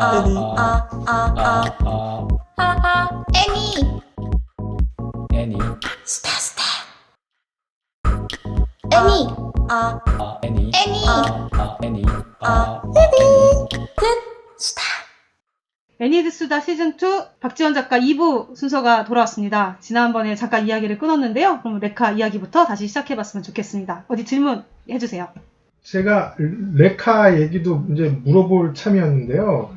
애니 스타 애니 애니 애니 스타 애니드 수다 시즌2 박지원 작가 2부 순서가 돌아왔습니다. 지난번에 잠깐 이야기를 끊었는데요. 그럼 레카 이야기부터 다시 시작해봤으면 좋겠습니다. 어디 질문 해주세요. 제가 레카 얘기도 이제 물어볼 참이었는데요.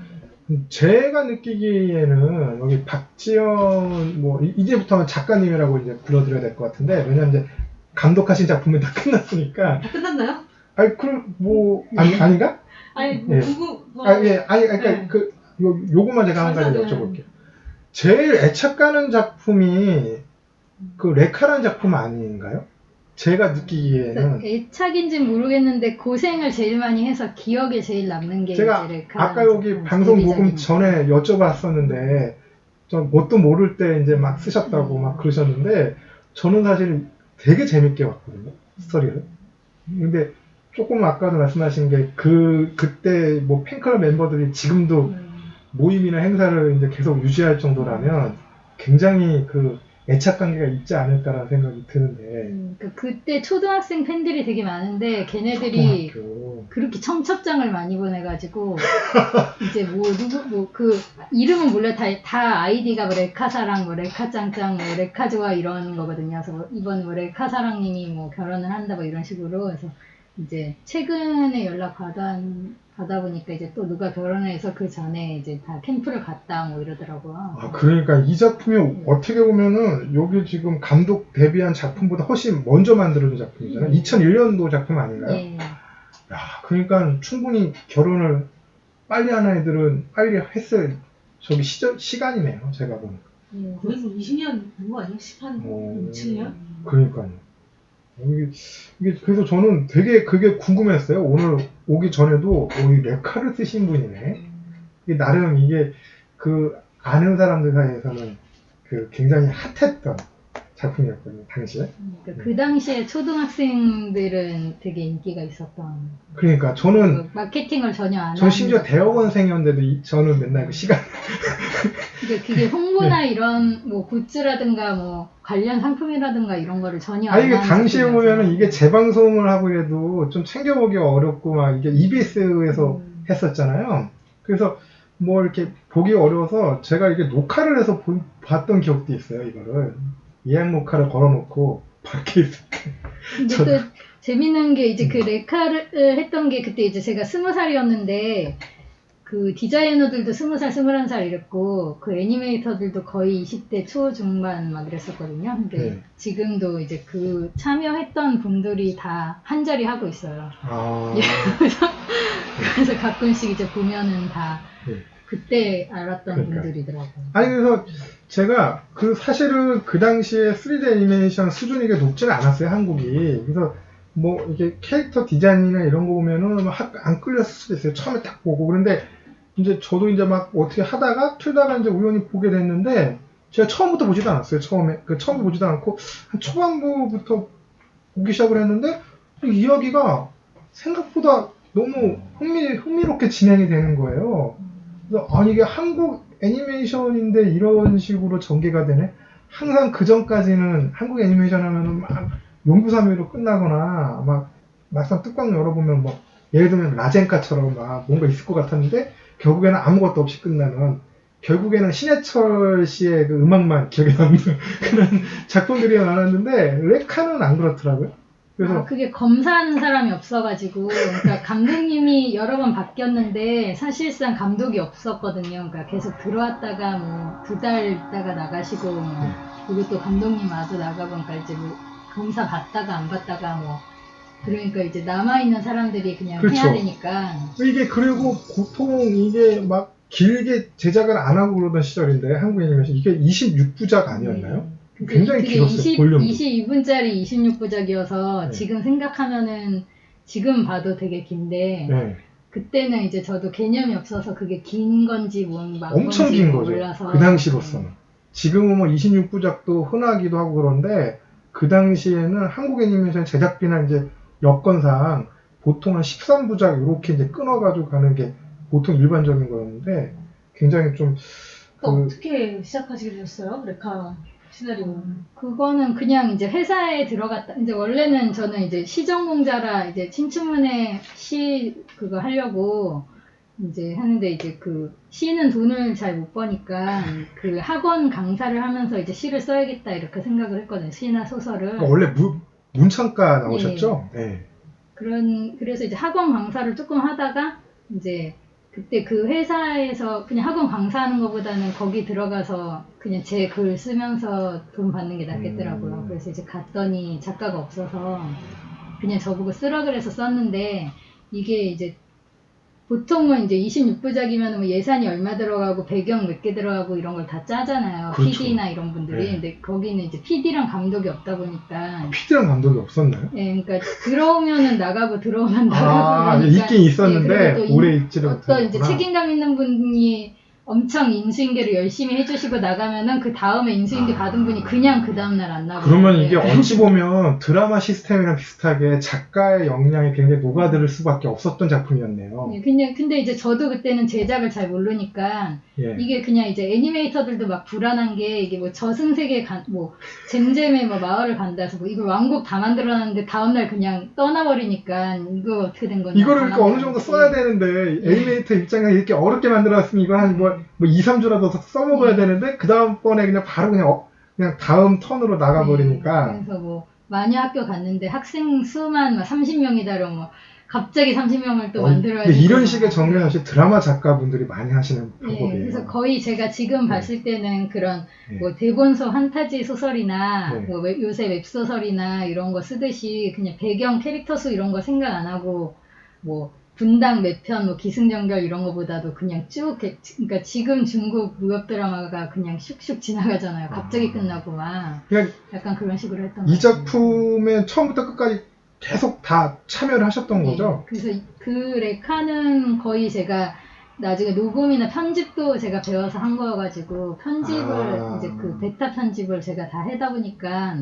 제가 느끼기에는 여기 박지원 뭐 이제부터는 작가님이라고 이제 불러드려야 될 것 같은데, 왜냐면 이제 감독하신 작품이 다 끝났으니까. 다 끝났나요? 아니 그럼 뭐 아닌가? 아니 예. 그러니까 네. 요거만 제가 한 가지 여쭤볼게요. 제일 애착 가는 작품이 그 레카라는 작품 아닌가요? 제가 느끼기에는 애착인지는 모르겠는데 고생을 제일 많이 해서 기억에 제일 남는 게 제가 이제 레카. 아까 여기 방송 녹음 전에 여쭤봤었는데 좀 뭣도 모를 때 이제 막 쓰셨다고 막 그러셨는데, 저는 사실 되게 재밌게 봤거든요, 스토리를. 근데 조금 아까도 말씀하신 게 그때 뭐 팬클럽 멤버들이 지금도 모임이나 행사를 이제 계속 유지할 정도라면 굉장히 그 애착 관계가 있지 않을까라는 생각이 드는데. 그때 초등학생 팬들이 되게 많은데 걔네들이 초등학교. 그렇게 청첩장을 많이 보내가지고 이제 뭐 누구 뭐 그 이름은 몰라 다 아이디가 뭐 레카사랑 뭐 레카짱짱 뭐 레카좋아 이런 거거든요. 그래서 뭐 이번 뭐 레카사랑님이 뭐 결혼을 한다 뭐 이런 식으로 해서 이제 최근에 연락 받아보니까 이제 또 누가 결혼을 해서 그 전에 이제 다 캠프를 갔다 뭐 이러더라고요. 아, 그러니까 이 작품이 어떻게 보면은 여기 지금 감독 데뷔한 작품보다 훨씬 먼저 만들어진 작품이잖아요. 2001년도 작품 아닌가요? 예. 야, 그러니까 충분히 결혼을 빨리 한 아이들은 빨리 했을 저기 시간이네요, 제가 보니까. 예. 거의 20년 된 거 아니에요? 17년? 그러니까요. 이게 그래서 저는 되게 그게 궁금했어요. 오늘 오기 전에도 이 레카를 쓰신 분이네. 이게 나름 이게 그 아는 사람들 사이에서는 그 굉장히 핫했던 작품이었거든요, 당시에. 그 당시에 초등학생들은 되게 인기가 있었던. 그러니까 저는 마케팅을 전혀 안 하는. 전 심지어 대학원생이었는데도 저는 맨날 그 시간. 그게 홍보나 이런 뭐 굿즈라든가 뭐 관련 상품이라든가 이런 거를 전혀 안 이게 하는. 당시에 작품이어서. 보면은 이게 재방송을 하고 해도 좀 챙겨보기가 어렵고 막 이게 EBS에서 했었잖아요. 그래서 뭐 이렇게 보기 어려워서 제가 이게 녹화를 해서 봤던 기억도 있어요, 이거를. 예약 녹화를 걸어놓고 밖에 있을 때. 근데 또 재밌는 게 이제 그 레카를 했던 게 그때 이제 제가 20살이었는데 그 디자이너들도 20살, 21살 이랬고 그 애니메이터들도 거의 20대 초중반 막 이랬었거든요. 근데 네. 지금도 이제 그 참여했던 분들이 다 한자리 하고 있어요. 아. 그래서 가끔씩 이제 보면은 다 네. 그때 알았던 그러니까. 분들이더라고요. 아니 그래서 제가 사실은 그 당시에 3D 애니메이션 수준이 높지는 않았어요, 한국이. 그래서 뭐 이게 캐릭터 디자인이나 이런 거 보면은 안 끌렸을 수도 있어요, 처음에 딱 보고. 그런데 이제 저도 이제 막 어떻게 하다가 틀다가 이제 우연히 보게 됐는데, 제가 처음부터 보지도 않았어요. 처음에 보지도 않고 한 초반부부터 보기 시작을 했는데 이 이야기가 생각보다 너무 흥미롭게 진행이 되는 거예요. 그래서 아니 이게 한국 애니메이션인데 이런 식으로 전개가 되네. 항상 그 전까지는 한국 애니메이션 하면은 막 용부사미로 끝나거나 막 막상 뚜껑 열어보면 뭐 예를 들면 라젠카처럼 막 뭔가 있을 것 같았는데 결국에는 아무것도 없이 끝나는, 결국에는 신해철 씨의 그 음악만 기억에 남는 그런 작품들이 많았는데 레카는 안 그렇더라고요. 그래서 그게 검사하는 사람이 없어가지고, 그러니까 감독님이 여러 번 바뀌었는데 사실상 감독이 없었거든요. 그러니까 계속 들어왔다가 뭐 2달 있다가 나가시고, 뭐 그리고 또 감독님 마저 나가보니까 이제 뭐 검사 받다가 안 받다가 뭐 그러니까 이제 남아있는 사람들이 그냥 그렇죠. 해야 되니까. 이게 그리고 보통 이게 막 길게 제작을 안 하고 그러던 시절인데 한국 애니메이션 이게 26부작 아니었나요? 굉장히 그게 길었어요, 볼륨도. 22분짜리 26부작이어서 네. 지금 생각하면은 지금 봐도 되게 긴데 네. 그때는 이제 저도 개념이 없어서 그게 긴 건지 뭔 엄청 건지 긴 거죠. 몰라서. 그 당시로서는. 지금은 뭐 26부작도 흔하기도 하고 그런데 그 당시에는 한국 애니메이션 제작비나 이제 여건상 보통 한 13부작 이렇게 이제 끊어가지고 가는 게 보통 일반적인 거였는데 굉장히 좀 어떻게 시작하시게 되셨어요? 레카 시나리오. 그거는 그냥 이제 회사에 들어갔다. 이제 원래는 저는 이제 시정공자라 이제 친춘문예 시 그거 하려고 이제 하는데 이제 그 시는 돈을 잘 못 버니까 그 학원 강사를 하면서 이제 시를 써야겠다 이렇게 생각을 했거든요. 시나 소설을. 그러니까 원래 문창과 나오셨죠? 네. 그래서 이제 학원 강사를 조금 하다가 이제 그때 그 회사에서 그냥 학원 강사하는 것보다는 거기 들어가서 그냥 제 글 쓰면서 돈 받는 게 낫겠더라고요. 그래서 이제 갔더니 작가가 없어서 그냥 저보고 쓰라 그래서 썼는데 이게 이제 보통은 이제 26부작이면 뭐 예산이 얼마 들어가고 배경 몇 개 들어가고 이런 걸 다 짜잖아요. 그렇죠. PD나 이런 분들이. 네. 근데 거기는 이제 PD랑 감독이 없다 보니까. PD랑 감독이 없었나요? 네, 그러니까 들어오면은 나가고 들어오면 나가고. 그러니까, 있긴 있었는데 그리고 또 오래 있지를 어떤 이제 못했구나. 책임감 있는 분이 엄청 인수인계를 열심히 해주시고 나가면은 그 다음에 인수인계 받은 분이 그냥 그 다음날 안 나가고. 그러면 이게 어찌 보면 드라마 시스템이랑 비슷하게 작가의 역량이 굉장히 녹아들 수밖에 없었던 작품이었네요. 예, 그냥 근데 이제 저도 그때는 제작을 잘 모르니까 예. 이게 그냥 이제 애니메이터들도 막 불안한 게 이게 뭐 저승세계 뭐 잼잼의 뭐 마을을 간다 해서 뭐 이걸 왕국 다 만들어놨는데 다음날 그냥 떠나버리니까 이거 어떻게 된 건지. 이거를 그러니까 어느 정도 써야 되는데 애니메이터 입장에서 이렇게 어렵게 만들어놨으면 이거 한 뭐 2, 3주라도 써먹어야 되는데 그 다음번에 그냥 바로 그냥 다음 턴으로 나가버리니까. 그래서 뭐 마녀 학교 갔는데 학생 수만 막 30명이다 이러면 뭐 갑자기 30명을 또 만들어야 근데 되고 이런 식의 정리는 사실 드라마 작가분들이 많이 하시는 방법이에요. 그래서 거의 제가 지금 봤을 때는 그런 네. 뭐 대본서 환타지 소설이나 네. 뭐 요새 웹소설이나 이런 거 쓰듯이 그냥 배경 캐릭터 수 이런 거 생각 안 하고 뭐 분당 몇 편 뭐 기승전결 이런 거보다도 그냥 쭉 그러니까 지금 중국 무협 드라마가 그냥 슉슉 지나가잖아요. 갑자기 끝나고 막 그냥 약간 그런 식으로 했던 이 것 같아요. 작품에 처음부터 끝까지 계속 다 참여를 하셨던 거죠? 그래서 그 레카는 거의 제가 나중에 녹음이나 편집도 제가 배워서 한 거여가지고 편집을 이제 그 베타 편집을 제가 다 하다 보니까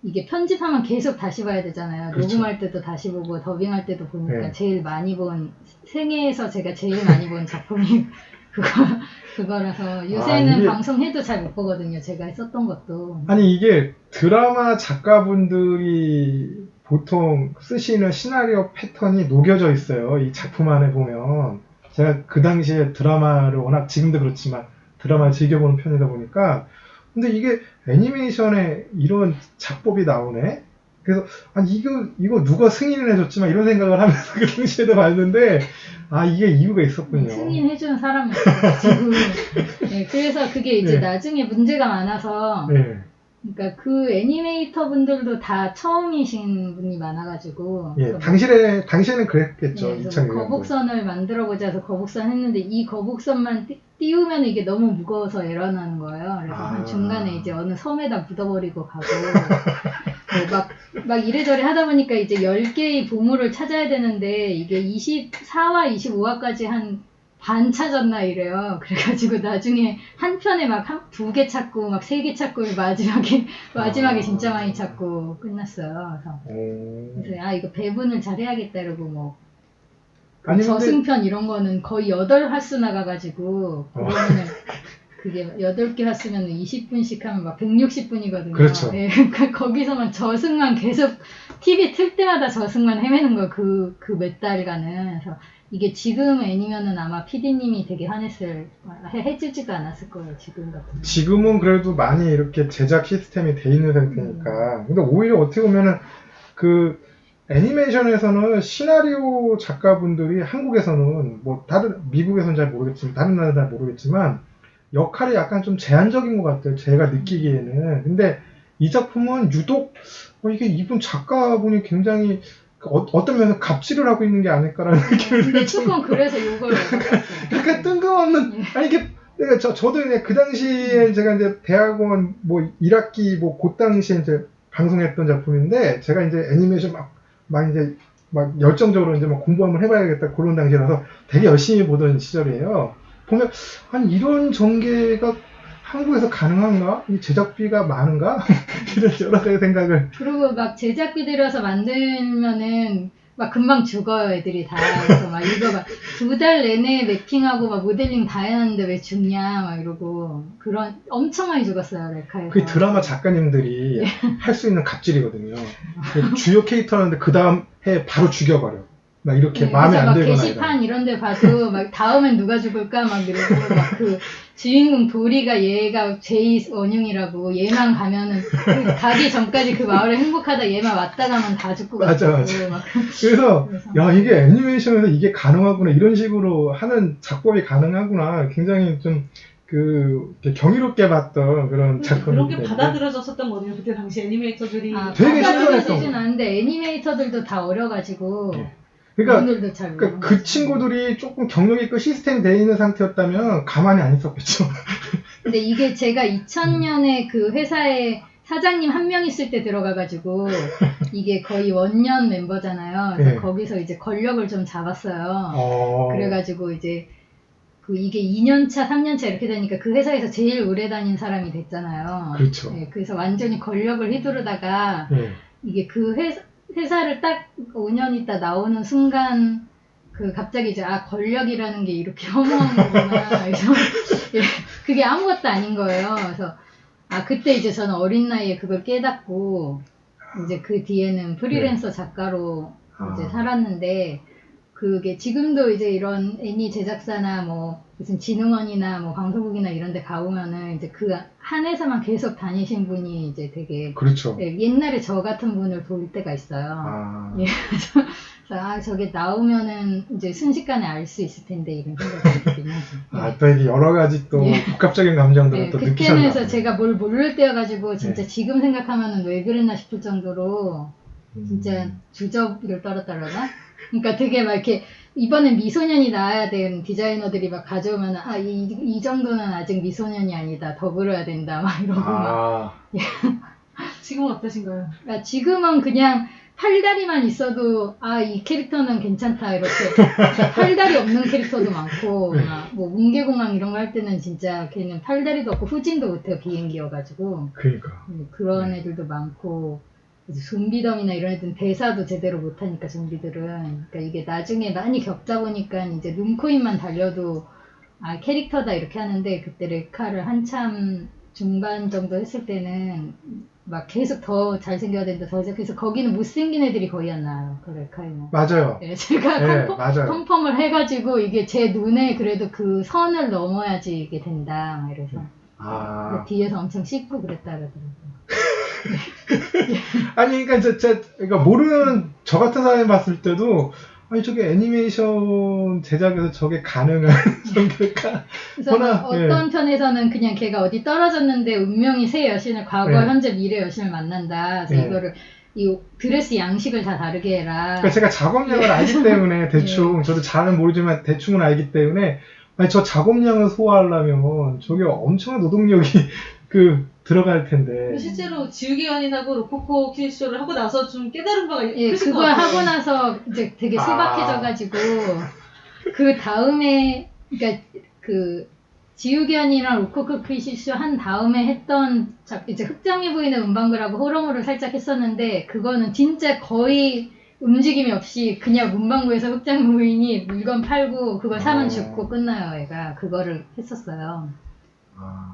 이게 편집하면 계속 다시 봐야 되잖아요. 그렇죠. 녹음할 때도 다시 보고 더빙할 때도 보니까 네. 제일 많이 본 생애에서 제가 제일 많이 본 작품이 그거라서 요새는 이게- 방송해도 잘 못 보거든요. 제가 했었던 것도. 아니 이게 드라마 작가분들이 보통 쓰시는 시나리오 패턴이 녹여져 있어요. 이 작품 안에 보면 제가 그 당시에 드라마를 워낙 지금도 그렇지만 드라마를 즐겨보는 편이다 보니까 근데 이게 애니메이션에 이런 작법이 나오네? 그래서 아니 이거 누가 승인을 해줬지만 이런 생각을 하면서 그 당시에도 봤는데 이게 이유가 있었군요. 승인해주는 사람이 없어요, 지금. 네, 그래서 그게 이제 네. 나중에 문제가 많아서 네. 그러니까 그 애니메이터 분들도 다 처음이신 분이 많아가지고 예, 당시에는 그랬겠죠. 네, 그래서 2001년도. 거북선을 만들어보자 해서 거북선 했는데 이 거북선만 띄우면 이게 너무 무거워서 에러 나는 거예요. 그래서 한 중간에 이제 어느 섬에다 묻어버리고 가고 막 이래저래 하다 보니까 이제 10개의 보물을 찾아야 되는데 이게 24화, 25화까지 한 반 찾았나 이래요. 그래가지고 나중에 한 편에 막 2개 찾고 막 3개 찾고 마지막에 진짜 많이 찾고 끝났어요. 그래서 이거 배분을 잘 해야겠다 이러고 뭐 아니, 근데- 저승편 이런 거는 거의 8화수 나가가지고 그러면은 그게 8개 화 쓰면 20분씩 하면 막 160분이거든요. 그렇죠. 예, 그러니까 거기서만 저승만 계속 TV 틀 때마다 저승만 헤매는 거예요. 그 몇 달간은. 그래서 이게 지금 애니면은 아마 PD님이 되게 해주지도 않았을 거예요. 지금 같은. 지금은 그래도 많이 이렇게 제작 시스템이 돼 있는 상태니까. 근데 오히려 어떻게 보면은 그 애니메이션에서는 시나리오 작가분들이 한국에서는 뭐 미국에서는 잘 모르겠지만 다른 나라는 잘 모르겠지만 역할이 약간 좀 제한적인 것 같아요. 제가 느끼기에는. 근데 이 작품은 유독 이게 이분 작가분이 굉장히 어떤 면에서 갑질을 하고 있는 게 아닐까라는 느낌을 근데 조금 그래서 이걸 먹었어요. 그러니까 뜬금없는 아니 이게 내가 저도 이제 그 당시에 제가 이제 대학원 뭐 1학기 뭐 그 당시에 이제 방송했던 작품인데 제가 이제 애니메이션 막 이제 막 열정적으로 이제 막 공부 한번 해봐야겠다 그런 당시라서 되게 열심히 보던 시절이에요. 보면 아니 이런 전개가 한국에서 가능한가? 이 제작비가 많은가? 이런 여러 가지 생각을. 그리고 막 제작비 들여서 만들면은 막 금방 죽어요, 애들이 다. 그래서 막 이거 막 2달 내내 매킹하고 막 모델링 다 해놨는데 왜 죽냐, 막 이러고. 엄청 많이 죽었어요, 레카에서. 그 드라마 작가님들이 할 수 있는 갑질이거든요. 그 주요 캐릭터였는데 그 다음 해 바로 죽여버려. 막 이렇게 마음에 안 들거나. 게시판 이런 데 봐도 막 다음엔 누가 죽을까 막 이러고 막 그 주인공 도리가 얘가 제이 원흉이라고 얘만 가면은 그 가기 전까지 그 마을에 행복하다 얘만 왔다 가면 다 죽고 맞아. 막 그래서 야 이게 애니메이션에서 이게 가능하구나 이런 식으로 하는 작법이 가능하구나 굉장히 좀 경이롭게 봤던 그런 작품인데 그렇게 받아들여졌었던 거네요. 그때 당시 애니메이터들이. 되게 신선했던 않은데 애니메이터들도 다 어려가지고 네. 그러니까, 잘 그 친구들이 조금 경력 있고 시스템 돼 있는 상태였다면 가만히 안 있었겠죠. 근데 이게 제가 2000년에 그 회사에 사장님 한 명 있을 때 들어가가지고 이게 거의 원년 멤버잖아요. 그래서 네. 거기서 이제 권력을 좀 잡았어요. 그래가지고 이제 이게 2년차, 3년차 이렇게 되니까 그 회사에서 제일 오래 다닌 사람이 됐잖아요. 그렇죠. 네, 그래서 완전히 권력을 휘두르다가 네. 이게 그 회사를 딱 5년 있다 나오는 순간 갑자기 이제 권력이라는 게 이렇게 허무한 거구나. 그래서 예, 그게 아무것도 아닌 거예요. 그래서 그때 이제 저는 어린 나이에 그걸 깨닫고 이제 그 뒤에는 프리랜서 작가로 이제 살았는데 그게 지금도 이제 이런 애니 제작사나 뭐 무슨 진흥원이나 뭐 방송국이나 이런 데 가보면은 이제 그 한 회사만 계속 다니신 분이 이제 되게 그렇죠. 예, 옛날에 저 같은 분을 볼 때가 있어요. 예, 그래서 저게 나오면은 이제 순식간에 알 수 있을 텐데 이런 생각이 들긴 하죠. 또 이게 여러 가지 또 복합적인 감정들을 또 그때는 느끼셨나 해서 제가 뭘 모를 때여가지고 진짜 지금 생각하면은 왜 그랬나 싶을 정도로 진짜 주접을 떨었다 그러나? 그러니까 되게 막 이렇게 이번엔 미소년이 나와야 되는 디자이너들이 막 가져오면 이 정도는 아직 미소년이 아니다 더 그려야 된다 막 이러고 막 지금은 어떠신가요? 그러니까 지금은 그냥 팔다리만 있어도 이 캐릭터는 괜찮다 이렇게 팔다리 없는 캐릭터도 많고 뭐 뭉게공항 이런 거 할 때는 진짜 걔는 팔다리도 없고 후진도 못해요 비행기여가지고 그러니까 그런 애들도 많고 좀비덤이나 이런 애들은 대사도 제대로 못하니까 좀비들은 그러니까 이게 나중에 많이 겪다 보니까 이제 눈코입만 달려도 캐릭터다 이렇게 하는데 그때 레카를 한참 중반 정도 했을 때는 막 계속 더 잘생겨야 된다 더 그래서 거기는 못생긴 애들이 거의 안 나와요 그 레카에는 맞아요. 네, 제가 컨펌을 해가지고 이게 제 눈에 그래도 그 선을 넘어야지 이게 된다 막 이래서 뒤에서 엄청 씻고 그랬다 그러더라고요. 아니, 그러니까 모르는 저 같은 사람이 봤을 때도 저게 애니메이션 제작에서 저게 가능한 정도일까? 그래서 어떤 편에서는 그냥 걔가 어디 떨어졌는데 운명이 새 여신을 과거, 현재, 미래 여신을 만난다. 그래서 이거를 이 드레스 양식을 다 다르게 해라. 그러니까 제가 작업량을 알기 때문에 대충 저도 잘은 모르지만 대충은 알기 때문에 저 작업량을 소화하려면 저게 엄청난 노동력이 들어갈 텐데. 실제로 지우개연인하고 로코코 퀴즈쇼를 하고 나서 좀 깨달은 바가 있으신 것 그걸 같아요. 하고 나서 이제 되게 소박해져가지고 그 다음에 그러니까 지우개연이랑 로코코 퀴즈쇼 한 다음에 했던 이제 흑정이 보이는 문방구라고 호러물을 살짝 했었는데 그거는 진짜 거의 움직임이 없이 그냥 문방구에서 흑정이 부인이 물건 팔고 그걸 사면 죽고 끝나요. 애가 그거를 했었어요.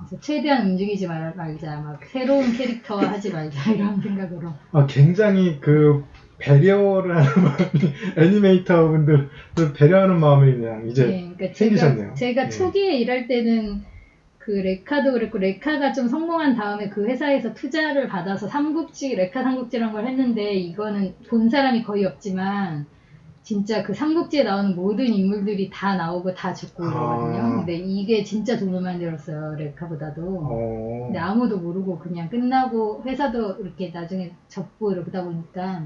그래서 최대한 움직이지 말자, 막 새로운 캐릭터 하지 말자 이런 생각으로. 굉장히 배려를 하는 마음이 애니메이터 분들 배려하는 마음이 그냥 이제 그러니까 생기셨네요. 제가 초기에 일할 때는 레카도 그랬고 레카가 좀 성공한 다음에 그 회사에서 투자를 받아서 레카 삼국지란 걸 했는데 이거는 본 사람이 거의 없지만. 진짜 그 삼국지에 나오는 모든 인물들이 다 나오고 다 죽고 이러거든요. 근데 이게 진짜 돈을 많이 들었어요. 레카보다도. 근데 아무도 모르고 그냥 끝나고 회사도 이렇게 나중에 접고 이러다 보니까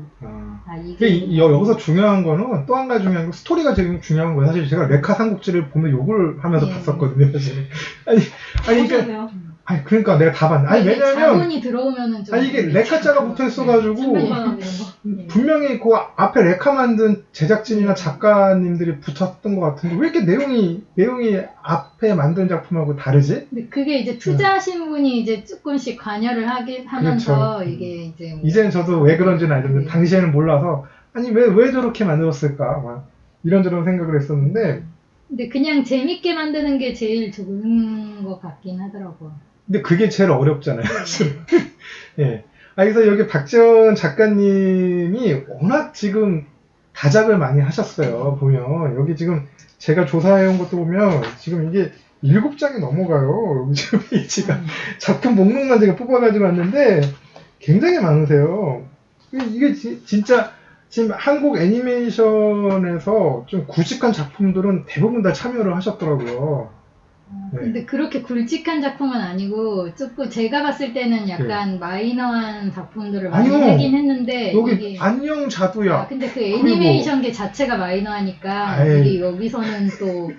이게 여기서 중요한 거는 또 한 가지 중요한 거 스토리가 제일 중요한 거예요. 사실 제가 레카 삼국지를 보면 욕을 하면서 봤었거든요. 사실. 그러니까 내가 다 봤네. 왜냐면 자본이 들어오면은 좀 이게 레카자가 붙어 있어가지고 분명히 그 앞에 레카 만든 제작진이나 작가님들이 붙었던 것 같은데 왜 이렇게 내용이 앞에 만든 작품하고 다르지? 근데 그게 이제 투자하신 분이 이제 조금씩 관여를 하면서 그렇죠. 이게 이제 이제는 저도 왜 그런지는 알겠는데 당시에는 몰라서 아니 왜 저렇게 만들었을까 막 이런저런 생각을 했었는데 근데 그냥 재밌게 만드는 게 제일 좋은 것 같긴 하더라고요. 근데 그게 제일 어렵잖아요. 사실은. 예. 그래서 여기 박지원 작가님이 워낙 지금 다작을 많이 하셨어요. 보면 여기 지금 제가 조사해온 것도 보면 지금 이게 7장이 넘어가요. 여기 지금 페이지가 작품 목록만 제가 뽑아가지고 왔는데 굉장히 많으세요. 이게 진짜 지금 한국 애니메이션에서 좀 굵직한 작품들은 대부분 다 참여를 하셨더라고요. 네. 근데 그렇게 굵직한 작품은 아니고 조금 제가 봤을 때는 약간 마이너한 작품들을 많이 아니요. 하긴 했는데 여기 이게 안녕 자두야. 근데 그 애니메이션계 자체가 마이너하니까 아이. 이게 여기서는 또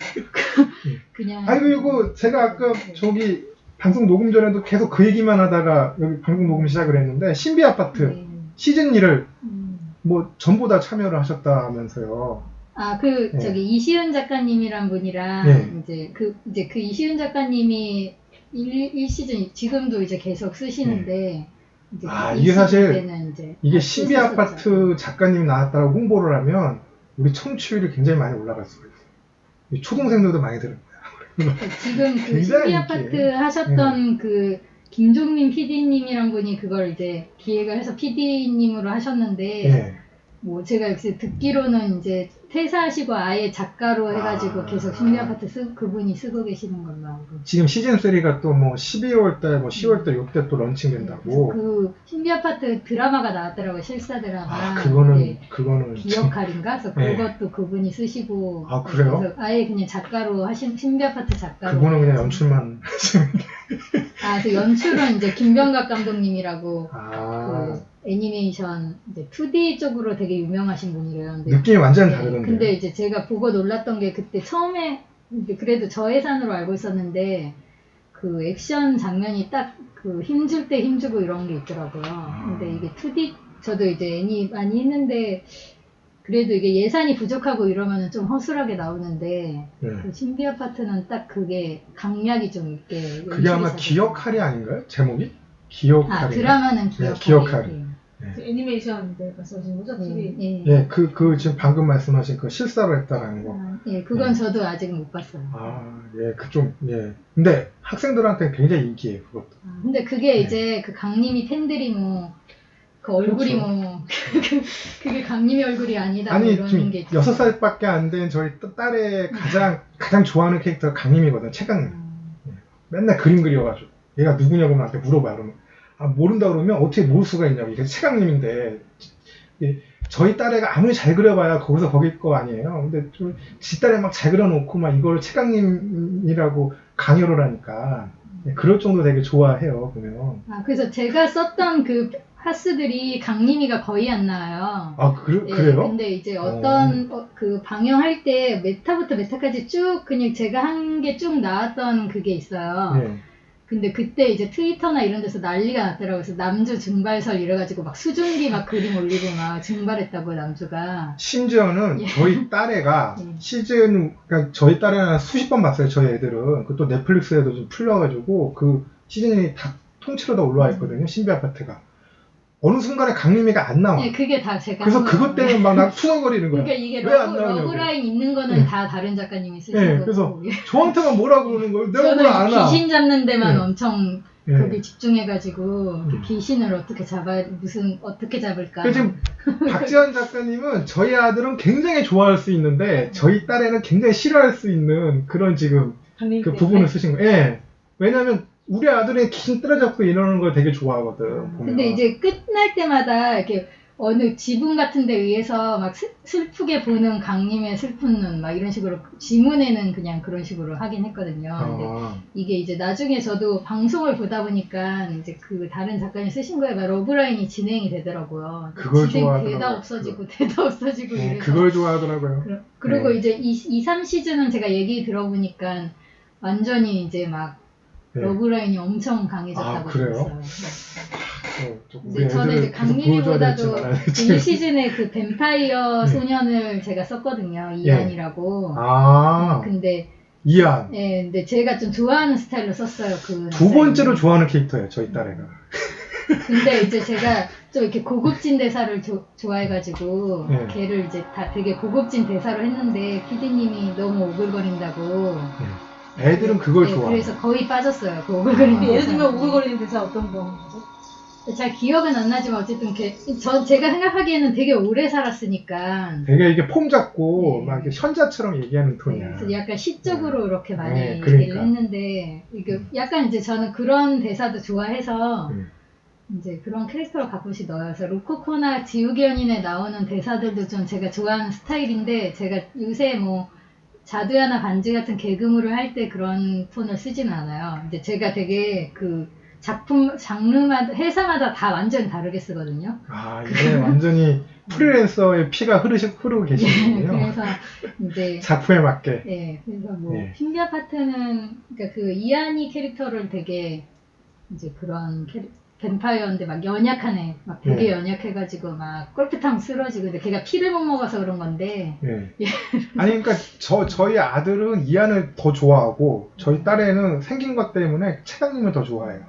그냥 그리고 제가 아까 저기 방송 녹음 전에도 계속 그 얘기만 하다가 여기 방송 녹음 시작을 했는데 신비 아파트 네. 시즌 1을 뭐 전부 다 참여를 하셨다면서요. 그 네. 저기 이시은 작가님이란 분이랑 네. 이제 그 이시은 작가님이 1시즌 지금도 이제 계속 쓰시는데 이제 그 이게 사실 때는 이제 이게 다 신비 쓰셨었죠. 아파트 작가님 나왔다고 홍보를 하면 우리 청취율이 굉장히 많이 올라갈 수가 있어요. 초등생들도 많이 들을 거야. 지금 그 굉장히 신비 인기예요. 아파트 하셨던 그 김종민 PD님이란 분이 그걸 이제 기획을 해서 PD님으로 하셨는데 네. 뭐 제가 역시 듣기로는 이제 퇴사하시고 아예 작가로 해가지고 계속 신비 아파트 그분이 쓰고 계시는 걸로 알고. 지금 시즌 3가 또 뭐 12월달, 뭐 10월달 요때 또 런칭된다고. 그 신비 아파트 드라마가 나왔더라고요. 실사 드라마. 그거는 기억할인가? 그래서 네. 그것도 그분이 쓰시고. 그래요? 그래서 아예 그냥 작가로 하신 신비 아파트 작가로. 그거는 그냥 연출만. 그 연출은 이제 김병각 감독님이라고 아. 그 애니메이션 이제 2D 쪽으로 되게 유명하신 분이래요. 근데 느낌이 완전 다르던데. 근데 이제 제가 보고 놀랐던 게 그때 처음에 그래도 저예산으로 알고 있었는데 그 액션 장면이 딱 그 힘줄 때 힘주고 이런 게 있더라고요. 근데 이게 2D 저도 이제 애니 많이 했는데 그래도 이게 예산이 부족하고 이러면은 좀 허술하게 나오는데 그 신비 아파트는 딱 그게 강약이 좀 있게 그게 아마 기억할이 아닌가요? 제목이? 기억할이. 드라마는 네, 기억할이. 기억할이. 그 애니메이션 때 말씀하신 거죠? TV. 예. 그 지금 방금 말씀하신 그 실사로 했다라는 거. 그건 저도 아직 못 봤어요. 근데 학생들한테 굉장히 인기예요, 그것도. 근데 그게 이제 그 강림이 팬들이 뭐, 그 얼굴이 그렇죠. 뭐, 그게 강림이 얼굴이 아니다. 아니, 이러는 지금 게 있죠. 6살밖에 안 된 저희 딸의 가장 좋아하는 캐릭터가 강림이거든, 최강림. 맨날 그림 그려가지고. 얘가 누구냐고 나한테 물어봐, 그러면. 모른다 그러면 어떻게 모를 수가 있냐고. 이게 최강림인데. 저희 딸애가 아무리 잘 그려봐야 거기서 거길 거 아니에요. 근데 좀 지 딸애 막 잘 그려놓고 막 이걸 최강림이라고 강요를 하니까 그럴 정도 되게 좋아해요, 보면. 그래서 제가 썼던 그 하스들이 강림이가 거의 안 나와요. 그래요? 근데 이제 그 방영할 때 메타부터 메타까지 쭉 그냥 제가 한 게 쭉 나왔던 그게 있어요. 네. 근데 그때 이제 트위터나 이런 데서 난리가 났더라고요. 그래서 남주 증발설 이래가지고 막 수증기 막 그림 올리고 막 증발했다고 남주가. 심지어는 저희 딸애가 그러니까 저희 딸애는 수십 번 봤어요, 저희 애들은. 또 넷플릭스에도 좀 풀려가지고 그 시즌이 다 통째로 다 올라와 있거든요, 신비 아파트가. 어느 순간에 강림이가 안 나와. 그게 다 제가. 그래서 그것 때문에 막 나 수성거리는 거야. 그러니까 이게 왜 안 나오냐고. 러브라인 있는 거는 다 다른 작가님이 쓰신 거고. 그래서 저한테만 뭐라 그러는 거예요. 내가 뭘 저는 아나. 귀신 잡는 데만 엄청 거기 네. 집중해가지고 그 귀신을 어떻게 어떻게 잡을까. 지금 박지원 작가님은 저희 아들은 굉장히 좋아할 수 있는데 저희 딸애는 굉장히 싫어할 수 있는 그런 지금 그 부분을 쓰신 거예요. 예. 왜냐면 우리 아들이 귀신 때려잡고 이러는 걸 되게 좋아하거든. 보면. 근데 이제 끝날 때마다 이렇게 어느 지붕 같은 데 의해서 막 슬프게 보는 강림의 슬픈 눈 막 이런 식으로 지문에는 그냥 그런 식으로 하긴 했거든요. 근데 이게 이제 나중에 저도 방송을 보다 보니까 이제 그 다른 작가님 쓰신 거에 막 러브라인이 진행이 되더라고요. 그걸 진행 좋아하더라고요. 되다 없어지고 이래서. 그걸 좋아하더라고요. 그리고 이제 2, 3시즌은 제가 얘기 들어보니까 완전히 이제 막 러브라인이 엄청 강해졌다고 그래요? 들었어요. 우리 저는 이제 강림이보다도 1시즌에 그 뱀파이어 네. 소년을 제가 썼거든요. 이안이라고. 근데 이안. 근데 제가 좀 좋아하는 스타일로 썼어요. 두 번째로 좋아하는 캐릭터예요, 저희 딸애가. 근데 이제 제가 좀 이렇게 고급진 대사를 좋아해가지고 네. 걔를 이제 다 되게 고급진 대사로 했는데 PD님이 너무 오글거린다고. 애들은 그걸 네, 좋아해. 그래서 거의 빠졌어요. 그 오글거리는 예를 대사. 들면 오글거리는 대사 어떤 거죠? 잘 기억은 안 나지만 어쨌든 제가 생각하기에는 되게 오래 살았으니까. 되게 이게 폼 잡고 네. 막 이렇게 현자처럼 얘기하는 톤이야. 그래서 약간 시적으로 이렇게 많이 네, 얘기를 그러니까. 했는데 이게 약간 이제 저는 그런 대사도 좋아해서 음. 이제 그런 캐릭터로 가끔씩 넣어요. 그래서 로코코나 지우개 연인에 나오는 대사들도 좀 제가 좋아하는 스타일인데 제가 요새 뭐 자두야나 반지 같은 개그물을 할 때 그런 톤을 쓰지는 않아요. 근데 제가 되게 그 작품 장르마다 회사마다 다 완전 다르게 쓰거든요. 아, 이게 완전히 프리랜서의 피가 흐르고 계시는군요. 그래서 이제 작품에 맞게. 네, 그래서 뭐 네. 신비 아파트는 그러니까 그 이하니 캐릭터를 되게 이제 그런 뱀파이어인데 막 연약한 애, 막 되게 네. 연약해가지고 막 골프탕 쓰러지고 근데 걔가 피를 못 먹어서 그런 건데 네. 아니, 그러니까 저희 아들은 이안을 더 좋아하고 저희 딸애는 생긴 것 때문에 차장님을 더 좋아해요.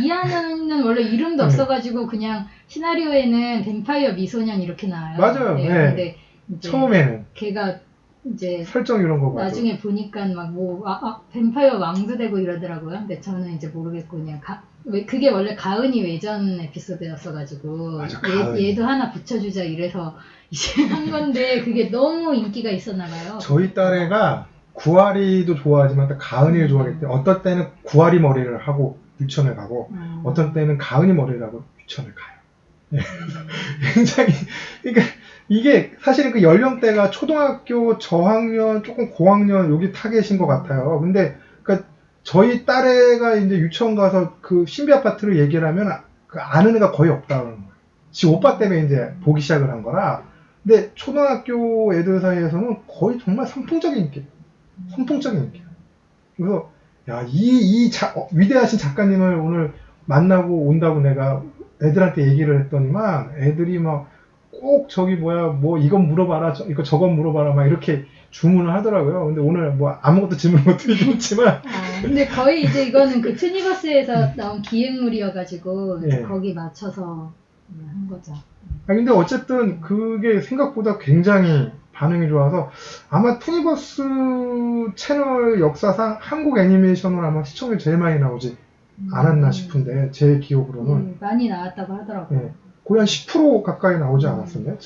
이하는 원래 이름도 네. 없어가지고 그냥 시나리오에는 뱀파이어 미소년 이렇게 나와요. 맞아요. 네. 근데 이제 처음에는 걔가 이제 설정 이런 거 봐도. 나중에 보니까 막 뭐 뱀파이어 왕도 되고 이러더라고요. 근데 저는 이제 모르겠고 그냥 그게 원래 가은이 외전 에피소드였어가지고 맞아, 가은. 얘도 하나 붙여주자 이래서 이제 한 건데 그게 너무 인기가 있었나 봐요. 저희 딸애가 구아리도 좋아하지만 또 가은이를 좋아하기 때문에 어떤 때는 구아리 머리를 하고 유치원을 가고 어떤 때는 가은이 머리를 하고 유치원을 가요. 네. 굉장히 그러니까 이게 사실은 그 연령대가 초등학교 저학년 조금 고학년 여기 타겟인 것 같아요. 근데 그러니까 저희 딸애가 이제 유치원 가서 그 신비 아파트를 얘기를 하면 그 아는 애가 거의 없다는 거예요. 지 오빠 때문에 이제 보기 시작을 한 거라. 근데 초등학교 애들 사이에서는 거의 정말 선풍적인 인기. 선풍적인 인기. 그래서 야, 위대하신 작가님을 오늘 만나고 온다고 내가 애들한테 얘기를 했더니만 애들이 막 꼭 저기 뭐 이건 물어봐라, 이거 저건 물어봐라 막 이렇게 주문을 하더라고요. 근데 오늘 뭐 아무것도 질문 못 드리겠지만 근데 거의 이제 이거는 그 투니버스에서 나온 기획물이어가지고 이제 네. 거기 맞춰서 한 거죠. 근데 어쨌든 그게 생각보다 굉장히 반응이 좋아서 아마 투니버스 채널 역사상 한국 애니메이션으로 아마 시청률 제일 많이 나오지 않았나 싶은데 제 기억으로는 많이 나왔다고 하더라고요. 네. 거의 한 10% 가까이 나오지 않았었나요?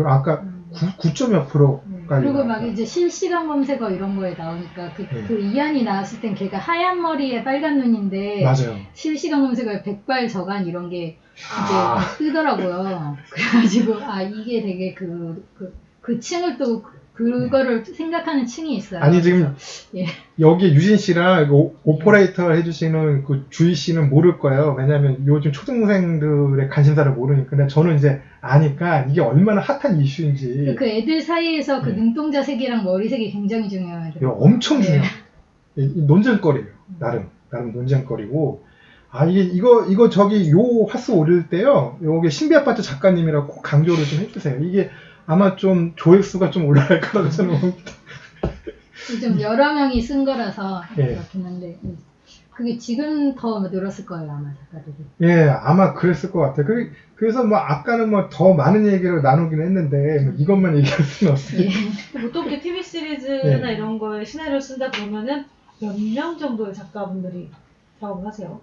아까 9.몇 프로가 그리고 막 이제 실시간 검색어 이런 거에 나오니까 그 이한이 나왔을 땐 걔가 하얀 머리에 빨간 눈인데 맞아요. 실시간 검색어에 백발 저간 이런 게 이제 뜨더라고요. 그래가지고 이게 되게 그 층을 또 그거를 생각하는 층이 있어요. 아니 지금 예. 여기 유진 씨랑 오퍼레이터 해주시는 그 주희 씨는 모를 거예요. 왜냐하면 요즘 초등생들의 관심사를 모르니까. 근데 저는 이제 아니까 이게 얼마나 핫한 이슈인지. 그 애들 사이에서 그 눈동자 색이랑 머리색이 굉장히 중요해요. 이거 엄청 중요해요. 논쟁거리예요. 나름 논쟁거리고. 이거 저기 요 화수 오릴 때요. 요게 신비아파트 작가님이라고 꼭 강조를 좀 해주세요. 이게 아마 좀 조회수가 좀 올라갈 거라고 저는 봅니다. 좀 여러 명이 쓴 거라서 예. 그렇긴 한데 그게 지금 더 늘었을 거예요 아마 작가들이. 예, 아마 그랬을 것 같아요. 그래서 뭐 아까는 뭐 더 많은 얘기를 나누긴 했는데 뭐 이것만 얘기할 수는 없으니까. 보통 이렇게 TV 시리즈나 네. 이런 거에 시나리오를 쓴다 그러면은 몇 명 정도의 작가분들이 작업을 하세요?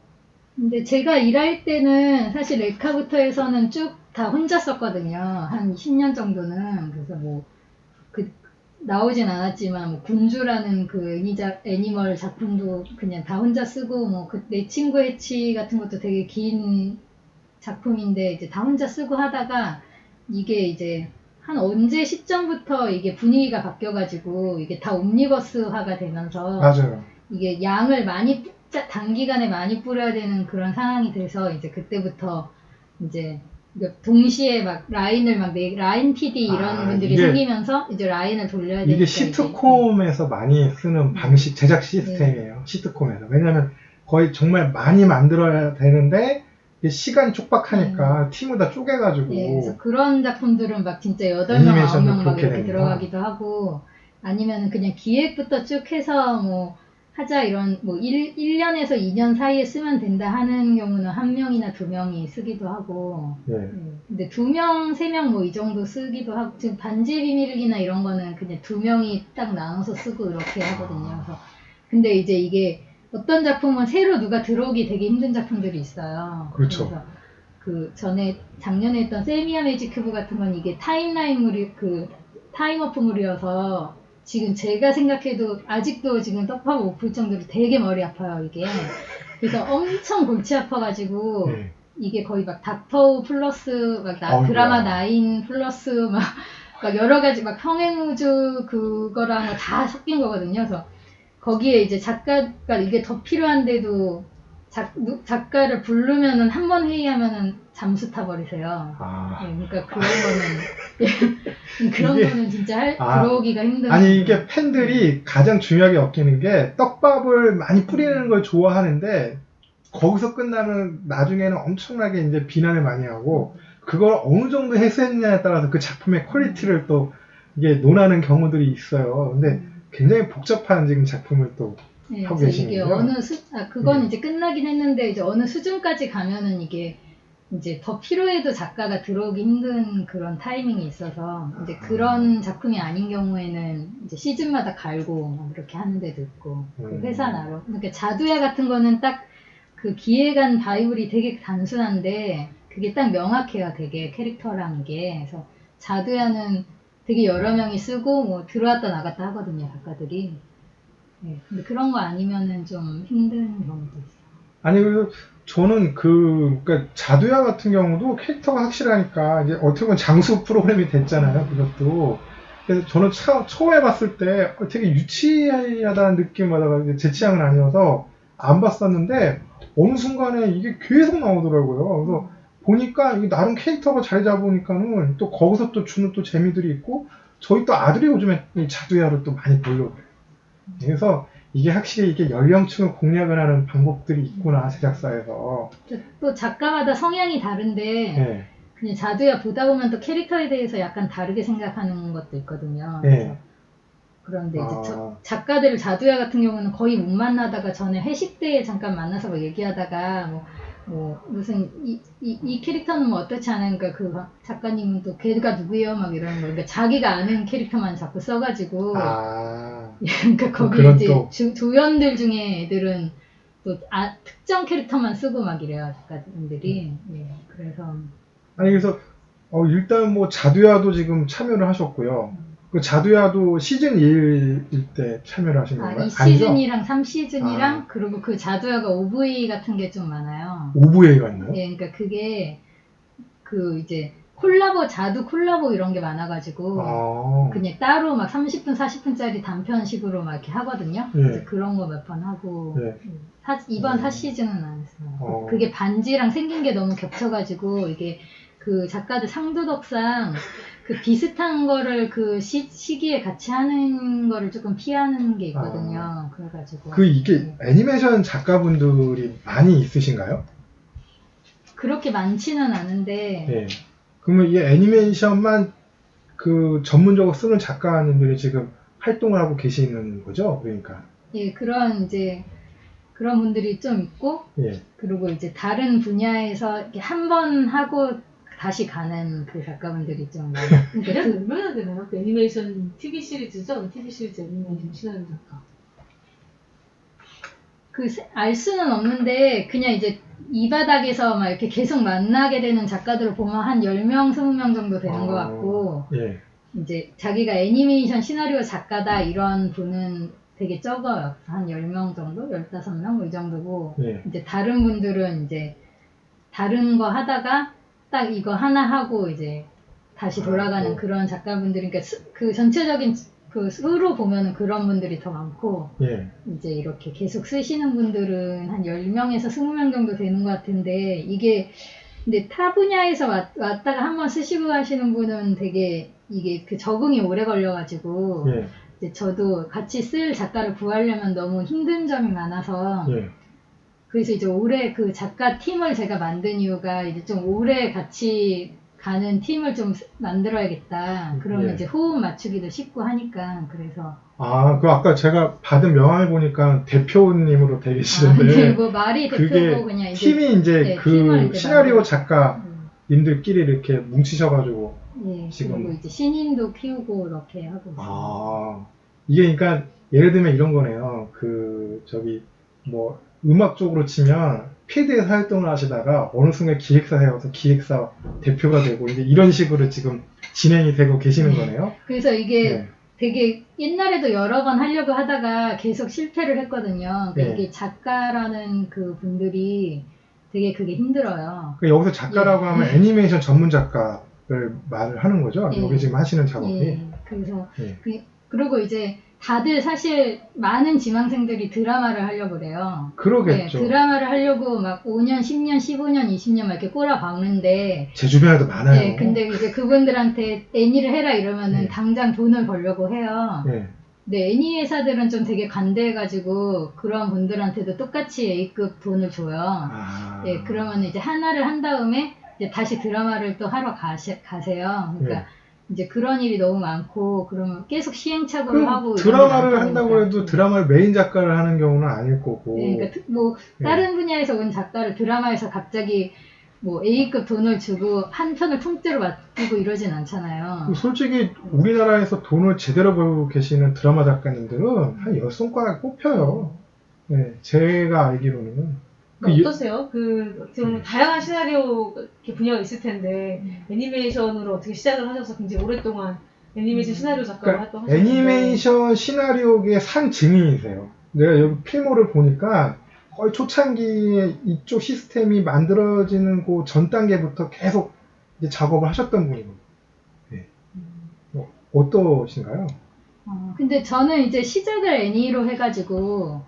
근데 제가 일할 때는 사실 레카부터 해서는 쭉 다 혼자 썼거든요. 한 10년 정도는. 그래서 나오진 않았지만, 군주라는 그 애니멀 작품도 그냥 다 혼자 쓰고, 내 친구 해치 같은 것도 되게 긴 작품인데, 이제 다 혼자 쓰고 하다가, 이게 이제, 한 언제 시점부터 이게 분위기가 바뀌어가지고, 이게 다 옴니버스화가 되면서, 맞아요. 이게 양을 단기간에 많이 뿌려야 되는 그런 상황이 돼서 이제 그때부터 이제 동시에 막 라인을 라인 PD 이런 분들이 생기면서 이제 라인을 돌려야 되니까 이게 시트콤에서 많이 쓰는 방식 제작 시스템이에요. 시트콤에서. 왜냐면 거의 정말 많이 만들어야 되는데 시간이 촉박하니까 팀을 다 쪼개가지고. 그래서 그런 작품들은 막 진짜 8명, 9명 막 이렇게 됩니다. 들어가기도 하고 아니면 그냥 기획부터 쭉 해서 하자 이런 뭐 1년에서 2년 사이에 쓰면 된다 하는 경우는 1명이나 2명이 쓰기도 하고 네. 근데 2명, 3명 뭐 이 정도 쓰기도 하고 지금 반지의 비밀기나 이런 거는 그냥 2명이 딱 나눠서 쓰고 이렇게 하거든요. 그래서 근데 이제 이게 어떤 작품은 새로 누가 들어오기 되게 힘든 작품들이 있어요. 그렇죠. 그래서 그 전에 작년에 했던 세미야 매직큐브 같은 건 이게 타임라인물이 그 타임워프물이어서 지금 제가 생각해도 아직도 지금 떡밥 못 풀 정도로 되게 머리 아파요 이게. 그래서 엄청 골치 아파가지고 네. 이게 거의 막 닥터우 플러스 막 어이구야. 드라마 9 플러스 막 여러 가지 막 평행우주 그거랑 다 섞인 거거든요. 그래서 거기에 이제 작가가 이게 더 필요한데도 작가를 부르면은 한 번 회의하면은 잠수 타버리세요. 아. 네, 그러니까 그런 거는 그런 이게- 거는 진짜 들어오기가 힘든. 아니 이게 팬들이 가장 중요하게 여기는 게 떡밥을 많이 뿌리는 걸 좋아하는데 거기서 끝나면 나중에는 엄청나게 이제 비난을 많이 하고 그걸 어느 정도 해소했느냐에 따라서 그 작품의 퀄리티를 또 이게 논하는 경우들이 있어요. 근데 굉장히 복잡한 지금 작품을 또 네, 하고 그래서 이게 계시는군요. 그건 네. 이제 끝나긴 했는데 이제 어느 수준까지 가면은 이게 이제 더 필요해도 작가가 들어오기 힘든 그런 타이밍이 있어서 이제 그런 작품이 아닌 경우에는 이제 시즌마다 갈고 막 그렇게 하는 데도 있고 그 회사 나로 그러니까 자두야 같은 거는 딱 그 기획안 바이블이 되게 단순한데 그게 딱 명확해요 되게 캐릭터랑 이게 그래서 자두야는 되게 여러 명이 쓰고 뭐 들어왔다 나갔다 하거든요 작가들이. 네, 근데 그런 거 아니면은 좀 힘든 경우도 있어요. 아니 그래서 저는 그러니까 자두야 같은 경우도 캐릭터가 확실하니까 이제 어떻게 보면 장수 프로그램이 됐잖아요 그것도. 그래서 저는 처음에 봤을 때 되게 유치하다는 느낌을 받아가지고 제 취향은 아니어서 안 봤었는데 어느 순간에 이게 계속 나오더라고요. 그래서 보니까 이게 나름 캐릭터가 자리 잡으니까는 또 거기서 또 주는 또 재미들이 있고 저희 또 아들이 요즘에 이 자두야를 또 많이 보려고 그래요. 그래서 이게 확실히 이게 연령층을 공략을 하는 방법들이 있구나 제작사에서. 또 작가마다 성향이 다른데 네. 그냥 자두야 보다 보면 또 캐릭터에 대해서 약간 다르게 생각하는 것도 있거든요. 네. 그런데 이제 아. 작가들을 자두야 같은 경우는 거의 못 만나다가 전에 회식 때 잠깐 만나서 뭐 얘기하다가 뭐 무슨 이 캐릭터는 뭐 어떻지 않으니까 그 작가님은 또 걔가 누구예요 막 이러는 거. 그러니까 자기가 아는 캐릭터만 자꾸 써가지고. 그러니까 거기 그런 이제 또- 조연들 중에 애들은 또 특정 캐릭터만 쓰고 막 이래요 작가분들이. 예, 그래서 아니 그래서 일단 뭐 자두야도 지금 참여를 하셨고요. 그 자두야도 시즌 1일 때 참여를 하신 건가요? 2시즌이랑 3시즌이랑 아. 그리고 그 자두야가 OVA 같은 게 좀 많아요. 오브웨이가 있나요? 예, 그러니까 그게 그 이제 자두 콜라보 이런 게 많아가지고 아. 그냥 따로 막 30분, 40분짜리 단편식으로 막 이렇게 하거든요. 예. 그래서 그런 거 몇 번 하고 네. 이번 4시즌은 안 했어요. 어. 그게 반지랑 생긴 게 너무 겹쳐가지고 이게 그 작가들 상도덕상 그 비슷한 거를 그 시기에 같이 하는 거를 조금 피하는 게 있거든요. 그래가지고 이게 애니메이션 작가분들이 많이 있으신가요? 그렇게 많지는 않은데 네. 그러면 이 애니메이션만 그 전문적으로 쓰는 작가님들이 지금 활동을 하고 계시는 거죠? 그러니까. 예, 그런 분들이 좀 있고 예. 그리고 이제 다른 분야에서 한 번 하고 다시 가는 그 작가분들이 좀 많아요. 그냥 얼마나 되나요? 그 애니메이션 TV 시리즈죠? TV 시리즈 애니메이션 신하는 작가. 알 수는 없는데 그냥 이제 이 바닥에서 막 이렇게 계속 만나게 되는 작가들을 보면 한 10명, 20명 정도 되는 것 같고 예. 이제 자기가 애니메이션 시나리오 작가다 이런 분은 되게 적어요. 한 10명 정도? 15명? 뭐 이 정도고 예. 이제 다른 분들은 이제 다른 거 하다가 딱 이거 하나 하고 이제 다시 돌아가는 그런 작가분들이 그러니까 그 전체적인 그 수로 보면은 그런 분들이 더 많고 예. 이제 이렇게 계속 쓰시는 분들은 한 10명에서 20명 정도 되는 것 같은데 이게 근데 타 분야에서 왔다가 한번 쓰시고 가시는 분은 되게 이게 그 적응이 오래 걸려가지고 예. 이제 저도 같이 쓸 작가를 구하려면 너무 힘든 점이 많아서 예. 그래서 이제 올해 그 작가 팀을 제가 만든 이유가 이제 좀 오래 같이 가는 팀을 좀 만들어야겠다. 그러면 예. 이제 호흡 맞추기도 쉽고 하니까 그래서 그 아까 제가 받은 명함을 보니까 대표님으로 되어 네, 계시는데 뭐 말이 그게 대표고 그냥 이제 팀이 이제 네, 그 팀을 이제 시나리오 만들어- 작가님들끼리 이렇게 뭉치셔가지고 예, 지금- 그리고 이제 신인도 키우고 이렇게 하고 있어요. 이게 그러니까 예를 들면 이런 거네요. 뭐 음악 쪽으로 치면 필드에서 활동을 하시다가 어느 순간 기획사에 와서 기획사 대표가 되고 이제 이런 식으로 지금 진행이 되고 계시는 거네요. 그래서 이게 네. 되게 옛날에도 여러 번 하려고 하다가 계속 실패를 했거든요. 그러니까 네. 이게 작가라는 그 분들이 되게 그게 힘들어요. 그러니까 여기서 작가라고 하면 애니메이션 전문 작가를 말을 하는 거죠. 예. 여기 지금 하시는 작업이. 예, 그래서 예. 그리고 이제 다들 사실 많은 지망생들이 드라마를 하려고 그래요. 그러겠죠. 네, 드라마를 하려고 막 5년, 10년, 15년, 20년 막 이렇게 꼬라박는데 제 주변에도 많아요. 네, 근데 이제 그분들한테 애니를 해라 이러면은 네. 당장 돈을 벌려고 해요. 예. 근데 애니 회사들은 좀 되게 관대해가지고 그런 분들한테도 똑같이 A급 돈을 줘요. 예, 그러면 이제 하나를 한 다음에 이제 다시 드라마를 또 하러 가세요. 그러니까 예. 이제 그런 일이 너무 많고 그러면 계속 시행착오를 하고 그럼 이런 드라마를 게 많다 한다고 보니까. 해도 드라마를 메인 작가를 하는 경우는 아닐 거고. 네, 그러니까 뭐 예. 다른 분야에서 온 작가를 드라마에서 갑자기 뭐 A급 돈을 주고 한 편을 통째로 맡기고 이러진 않잖아요. 솔직히 우리나라에서 돈을 제대로 벌고 계시는 드라마 작가님들은 한 10손가락 꼽혀요. 네, 제가 알기로는. 어떠세요? 지금 다양한 시나리오 이렇게 분야가 있을 텐데 애니메이션으로 어떻게 시작을 하셔서 굉장히 오랫동안 애니메이션 시나리오 작가로 그러니까 활동하셨는데 애니메이션 시나리오계의 산 증인이세요. 내가 여기 필모를 보니까 거의 초창기에 이쪽 시스템이 만들어지는 그 전 단계부터 계속 이제 작업을 하셨던 분이거든요. 네. 어떠신가요? 근데 저는 이제 시작을 애니로 해가지고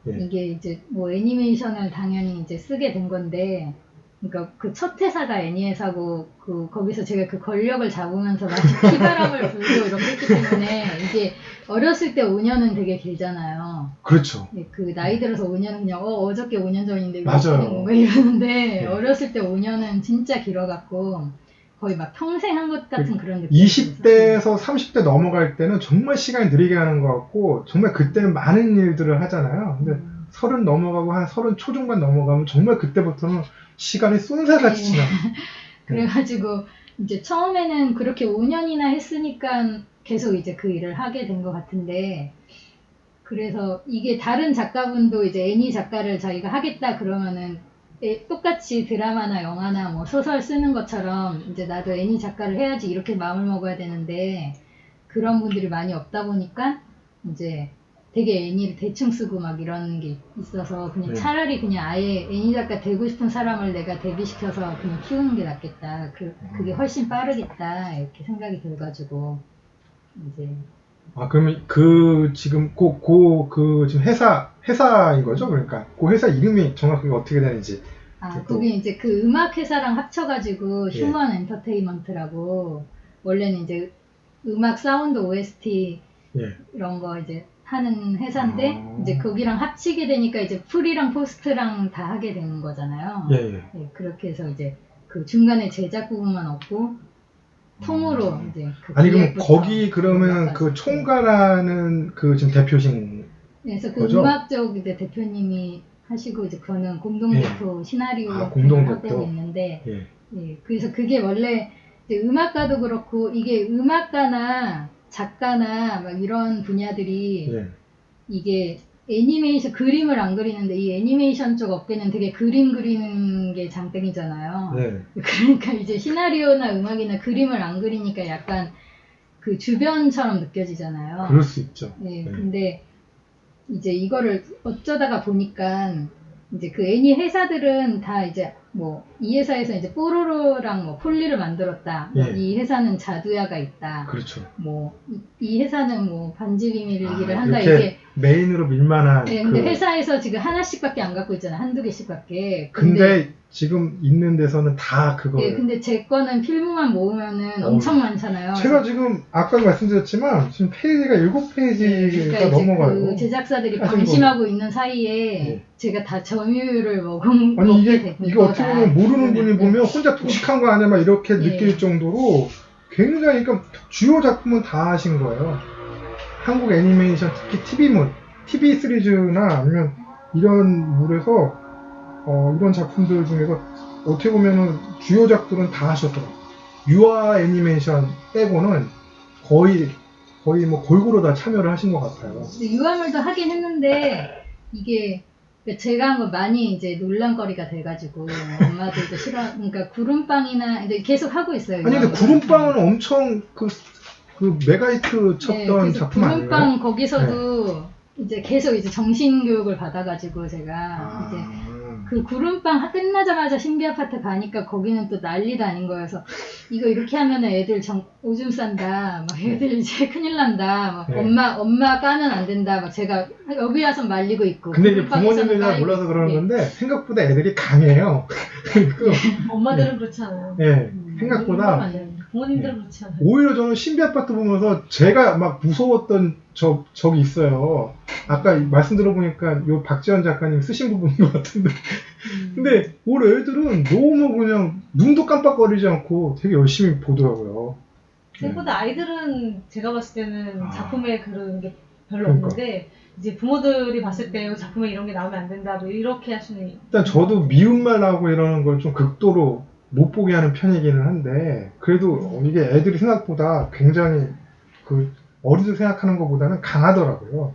예. 이게 이제 뭐 애니메이션을 당연히 이제 쓰게 된 건데, 그러니까 그 첫 회사가 애니 회사고 거기서 제가 그 권력을 잡으면서 마치 피바람을 불고 이렇게 했기 때문에 이게 어렸을 때 5년은 되게 길잖아요. 그렇죠. 예, 그 나이 들어서 5년은 그냥 어저께 5년 전인데 왜 맞아요. 하는 건가 이러는데 네. 어렸을 때 5년은 진짜 길어갖고 거의 막 평생 한 것 같은 그런 느낌. 20대에서 30대 넘어갈 때는 정말 시간이 느리게 가는 것 같고 정말 그때는 많은 일들을 하잖아요. 근데 30 넘어가고 한 30 초중반 넘어가면 정말 그때부터는 시간이 쏜살같이 지나. 그래가지고 이제 처음에는 그렇게 5년이나 했으니까 계속 이제 그 일을 하게 된 것 같은데, 그래서 이게 다른 작가분도 이제 애니 작가를 자기가 하겠다 그러면은 똑같이 드라마나 영화나 뭐 소설 쓰는 것처럼 이제 나도 애니 작가를 해야지 이렇게 마음을 먹어야 되는데 그런 분들이 많이 없다 보니까 이제 되게 애니를 대충 쓰고 막 이런 게 있어서 그냥 네. 차라리 그냥 아예 애니 작가 되고 싶은 사람을 내가 데뷔시켜서 그냥 키우는 게 낫겠다. 그게 훨씬 빠르겠다. 이렇게 생각이 들어가지고 이제 그러면 지금 지금 회사인 거죠? 그러니까 그 회사 이름이 정확하게 어떻게 되는지. 거기 이제 그 음악 회사랑 합쳐가지고 예. 휴먼 엔터테인먼트라고 원래는 이제 음악 사운드 OST 예. 이런 거 이제 하는 회사인데 이제 거기랑 합치게 되니까 이제 풀이랑 포스트랑 다 하게 되는 거잖아요. 예. 네, 그렇게 해서 이제 그 중간에 제작 부분만 없고 통으로 이제 그 아니 그럼 기획부터 거기 그러면 음악까지. 그 총괄하는 그 지금 대표신 그래서 그 거죠? 음악 쪽 이제 대표님이 하시고 이제 저는 공동대표 시나리오 공동대표. 하고 있는데 예. 예, 그래서 그게 원래 이제 음악가도 그렇고 이게 음악가나 작가나 막 이런 분야들이 예. 이게 애니메이션 그림을 안 그리는데 이 애니메이션 쪽 업계는 되게 그림 그리는 게 장땡이잖아요. 네. 그러니까 이제 시나리오나 음악이나 그림을 안 그리니까 약간 그 주변처럼 느껴지잖아요. 그럴 수 있죠. 예, 네. 근데 이제 이거를 어쩌다가 보니까 이제 그 애니 회사들은 다 이제 뭐 이 회사에서 이제 뽀로로랑 뭐 폴리를 만들었다. 예. 이 회사는 자두야가 있다. 그렇죠. 뭐 이 회사는 뭐 반지 비밀기를 한다. 이렇게 이렇게 메인으로 밀만한 네, 근데 회사에서 지금 하나씩밖에 안 갖고 있잖아. 한두 개씩밖에. 근데 지금 있는 데서는 다 그거예요. 네, 근데 제 거는 필름만 모으면은 엄청 많잖아요. 제가 지금 아까 말씀드렸지만 지금 페이지가 7페이지가 그러니까 넘어가요. 그 제작사들이 사실 방심하고 있는 사이에 네. 제가 다 점유율을 먹게 아니 이게 된 이거 어떻게 거다. 보면 모르는 분이 네. 보면 혼자 독식한 거 아니야 막 이렇게 네. 느낄 정도로 굉장히 그러니까 주요 작품은 다 하신 거예요. 한국 애니메이션 특히 TV물, TV 시리즈나 아니면 이런 물에서 이런 작품들 중에서 어떻게 보면은 주요 작들은 다 하셨더라고요. 유아 애니메이션 빼고는 거의 뭐 골고루 다 참여를 하신 것 같아요. 근데 유아물도 하긴 했는데 이게 제가 한 거 많이 이제 논란거리가 돼가지고 엄마들도 싫어. 그러니까 구름빵이나 이제 계속 하고 있어요. 아니 근데 유아물은. 구름빵은 엄청 그 메가히트 쳤던 네, 그래서 작품 아니에요? 구름빵 거기서도 이제 계속 이제 정신교육을 받아가지고 제가 이제 그 구름빵 끝나자마자 신비 아파트 가니까 거기는 또 난리도 아닌 거여서 이거 이렇게 하면은 애들 오줌 싼다, 막 애들 이제 큰일 난다, 막 네. 엄마 까면 안 된다, 막 제가 여기 와서 말리고 있고. 근데 이제 구름빵에서는 부모님들이 잘 깔리고 몰라서 그러는 있고. 건데 생각보다 애들이 강해요. 그, 엄마들은 그렇지 않아요. 예, 생각보다 부모님들은 그렇지 않아요. 오히려 저는 신비 아파트 보면서 제가 막 무서웠던 적이 있어요. 아까 말씀 들어보니까 요 박지원 작가님 쓰신 부분인 것 같은데. 근데 올 애들은 너무 그냥 눈도 깜빡거리지 않고 되게 열심히 보더라고요. 생각보다 아이들은 제가 봤을 때는 작품에 그런 게 별로 그러니까. 없는데 이제 부모들이 봤을 때 작품에 이런 게 나오면 안 된다 뭐 이렇게 할 수는 일단 저도 미움말 나오고 이러는 걸 좀 극도로 못 보게 하는 편이기는 한데 그래도 이게 애들이 생각보다 굉장히 그 어리들 생각하는 것보다는 강하더라고요.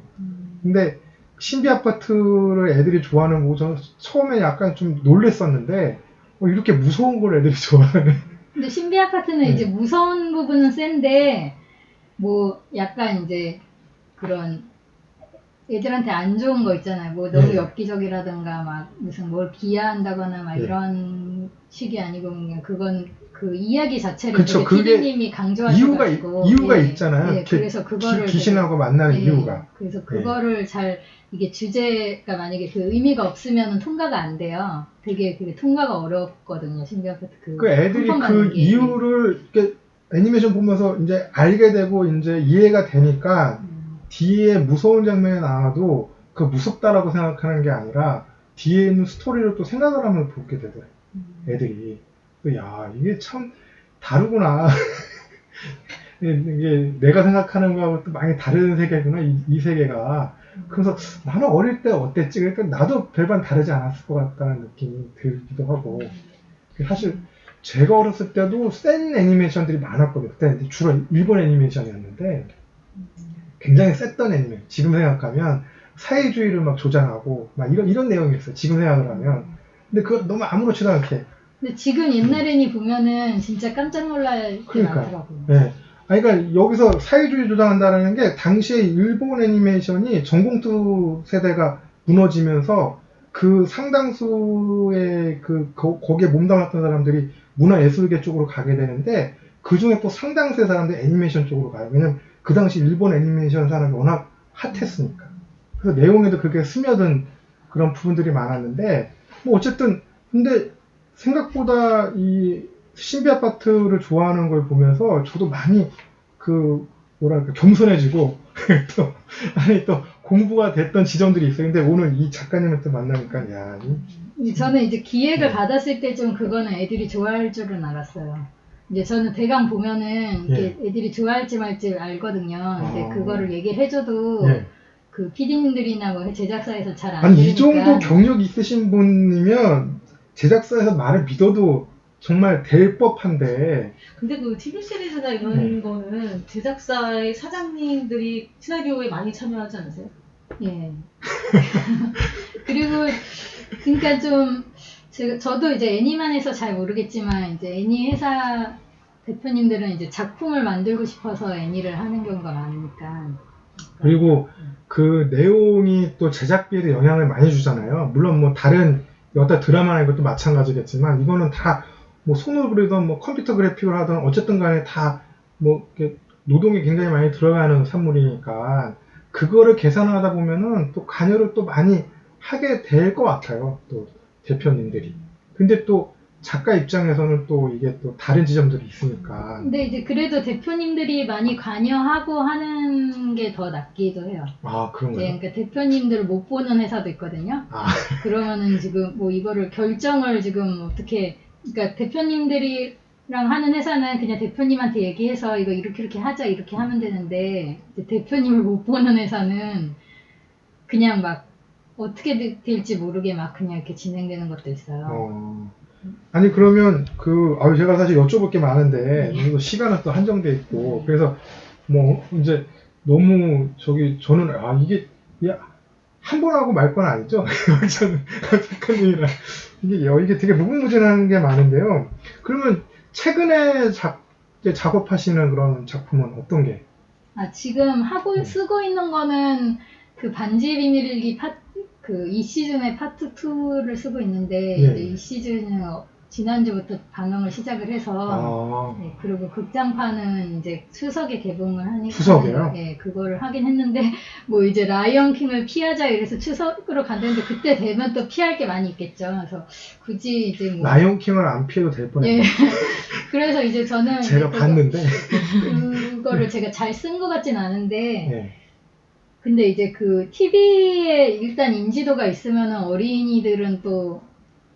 근데 신비 아파트를 애들이 좋아하는 거 저는 처음에 약간 좀 놀랬었는데 이렇게 무서운 걸 애들이 좋아하네. 근데 신비 아파트는 이제 무서운 부분은 센데 뭐 약간 이제 그런 애들한테 안 좋은 거 있잖아요. 뭐 너무 엽기적이라든가 막 무슨 뭘 비하한다거나 막 이런 식이 아니고 그냥 그건 그 이야기 자체를 그쵸, 되게 그게 PD님이 강조하셔가지고 이유가 있잖아요. 네, 그래서 그거를 귀신하고 만나는 이유가. 그래서 그거를 잘 이게 주제가 만약에 그 의미가 없으면 통과가 안 돼요. 되게 그게 통과가 어렵거든요. 신비 아파트 그 애들이 한 그 이유를 이렇게 애니메이션 보면서 이제 알게 되고 이제 이해가 되니까 뒤에 무서운 장면이 나와도 그 무섭다라고 생각하는 게 아니라 뒤에 있는 스토리를 또 생각을 하면 보게 되더라고요. 애들이. 야, 이게 참 다르구나. 이게 내가 생각하는 거하고 또 많이 다른 세계구나, 이 세계가. 그래서 나는 어릴 때 어땠지? 그러니까 나도 별반 다르지 않았을 것 같다는 느낌이 들기도 하고. 사실 제가 어렸을 때도 센 애니메이션들이 많았거든요. 그때 주로 일본 애니메이션이었는데 굉장히 셌던 애니메이션. 지금 생각하면 사회주의를 막 조장하고 막 이런 내용이었어요. 지금 생각을 하면. 근데 그거 너무 아무렇지도 않게. 근데 지금 옛날 애니 보면은 진짜 깜짝 놀랄 게 많더라고요. 네. 아니, 그러니까 여기서 사회주의 조장한다는 게 당시에 일본 애니메이션이 전공투 세대가 무너지면서 그 상당수의 거기에 몸담았던 사람들이 문화예술계 쪽으로 가게 되는데 그 중에 또 상당수의 사람들이 애니메이션 쪽으로 가요. 왜냐면 그 당시 일본 애니메이션 산업이 워낙 핫했으니까. 그래서 내용에도 그게 스며든 그런 부분들이 많았는데 뭐 어쨌든 근데 생각보다 이 신비 아파트를 좋아하는 걸 보면서 저도 많이 뭐랄까 겸손해지고 또 공부가 됐던 지점들이 있어요. 근데 오늘 이 작가님한테 만나니까 야, 저는 이제 기획을 받았을 때 좀 그거는 애들이 좋아할 줄은 알았어요. 이제 저는 대강 보면은 이게 애들이 좋아할지 말지 알거든요. 근데 그거를 얘기를 해줘도 그 PD님들이나 뭐 제작사에서 잘 안 들으니까. 아니 이 정도 경력이 있으신 분이면 제작사에서 말을 믿어도 정말 될 법한데. 근데 그 TV 시리즈나 이런 거는 제작사의 사장님들이 시나리오에 많이 참여하지 않으세요? 예. 그리고 그러니까 좀 저도 이제 애니만 해서 잘 모르겠지만 이제 애니 회사 대표님들은 이제 작품을 만들고 싶어서 애니를 하는 경우가 많으니까. 그리고 그 내용이 또 제작비에도 영향을 많이 주잖아요. 물론 뭐 다른 여타 드라마나 이것도 마찬가지겠지만 이거는 다 뭐 손으로 그리던 뭐 컴퓨터 그래픽을 하든 어쨌든 간에 다 뭐 노동이 굉장히 많이 들어가는 산물이니까 그거를 계산하다 보면은 또 관여를 또 많이 하게 될 것 같아요. 또 대표님들이. 근데 또 작가 입장에서는 또 이게 또 다른 지점들이 있으니까. 근데 이제 그래도 대표님들이 많이 관여하고 하는 게 더 낫기도 해요. 아, 이제 그런가요? 그러니까 대표님들을 못 보는 회사도 있거든요. 아, 그러면은 지금 뭐 이거를 결정을 지금 어떻게, 그러니까 대표님들이랑 하는 회사는 그냥 대표님한테 얘기해서 이거 이렇게 하자 이렇게 하면 되는데, 이제 대표님을 못 보는 회사는 그냥 막 어떻게 될지 모르게 막 그냥 이렇게 진행되는 것도 있어요. 아니, 그러면 제가 사실 여쭤볼 게 많은데, 또 시간은 또 한정돼 있고, 그래서 뭐, 이제 너무 저는, 이게 한 번 하고 말 건 아니죠? 저는 작가님이랑. 이게 되게 무궁무진한 게 많은데요. 그러면 최근에 이제 작업하시는 그런 작품은 어떤 게? 지금 쓰고 있는 거는 그 반지의 비밀일기 이 시즌의 파트 2를 쓰고 있는데, 예. 이제 이 시즌은 지난주부터 방영을 시작을 해서, 네, 그리고 극장판은 이제 추석에 개봉을 하니까. 추석에요? 네, 그거를 하긴 했는데, 뭐 이제 라이언 킹을 피하자 이래서 추석으로 간다는데, 그때 되면 또 피할 게 많이 있겠죠. 그래서 굳이 이제 뭐. 라이온 킹을 안 피해도 될 뻔했어요. 예. 그래서 이제 저는. 제가 봤는데. 그거를 제가 잘 쓴 것 같진 않은데, 예. 근데 이제 그 TV에 일단 인지도가 있으면은 어린이들은 또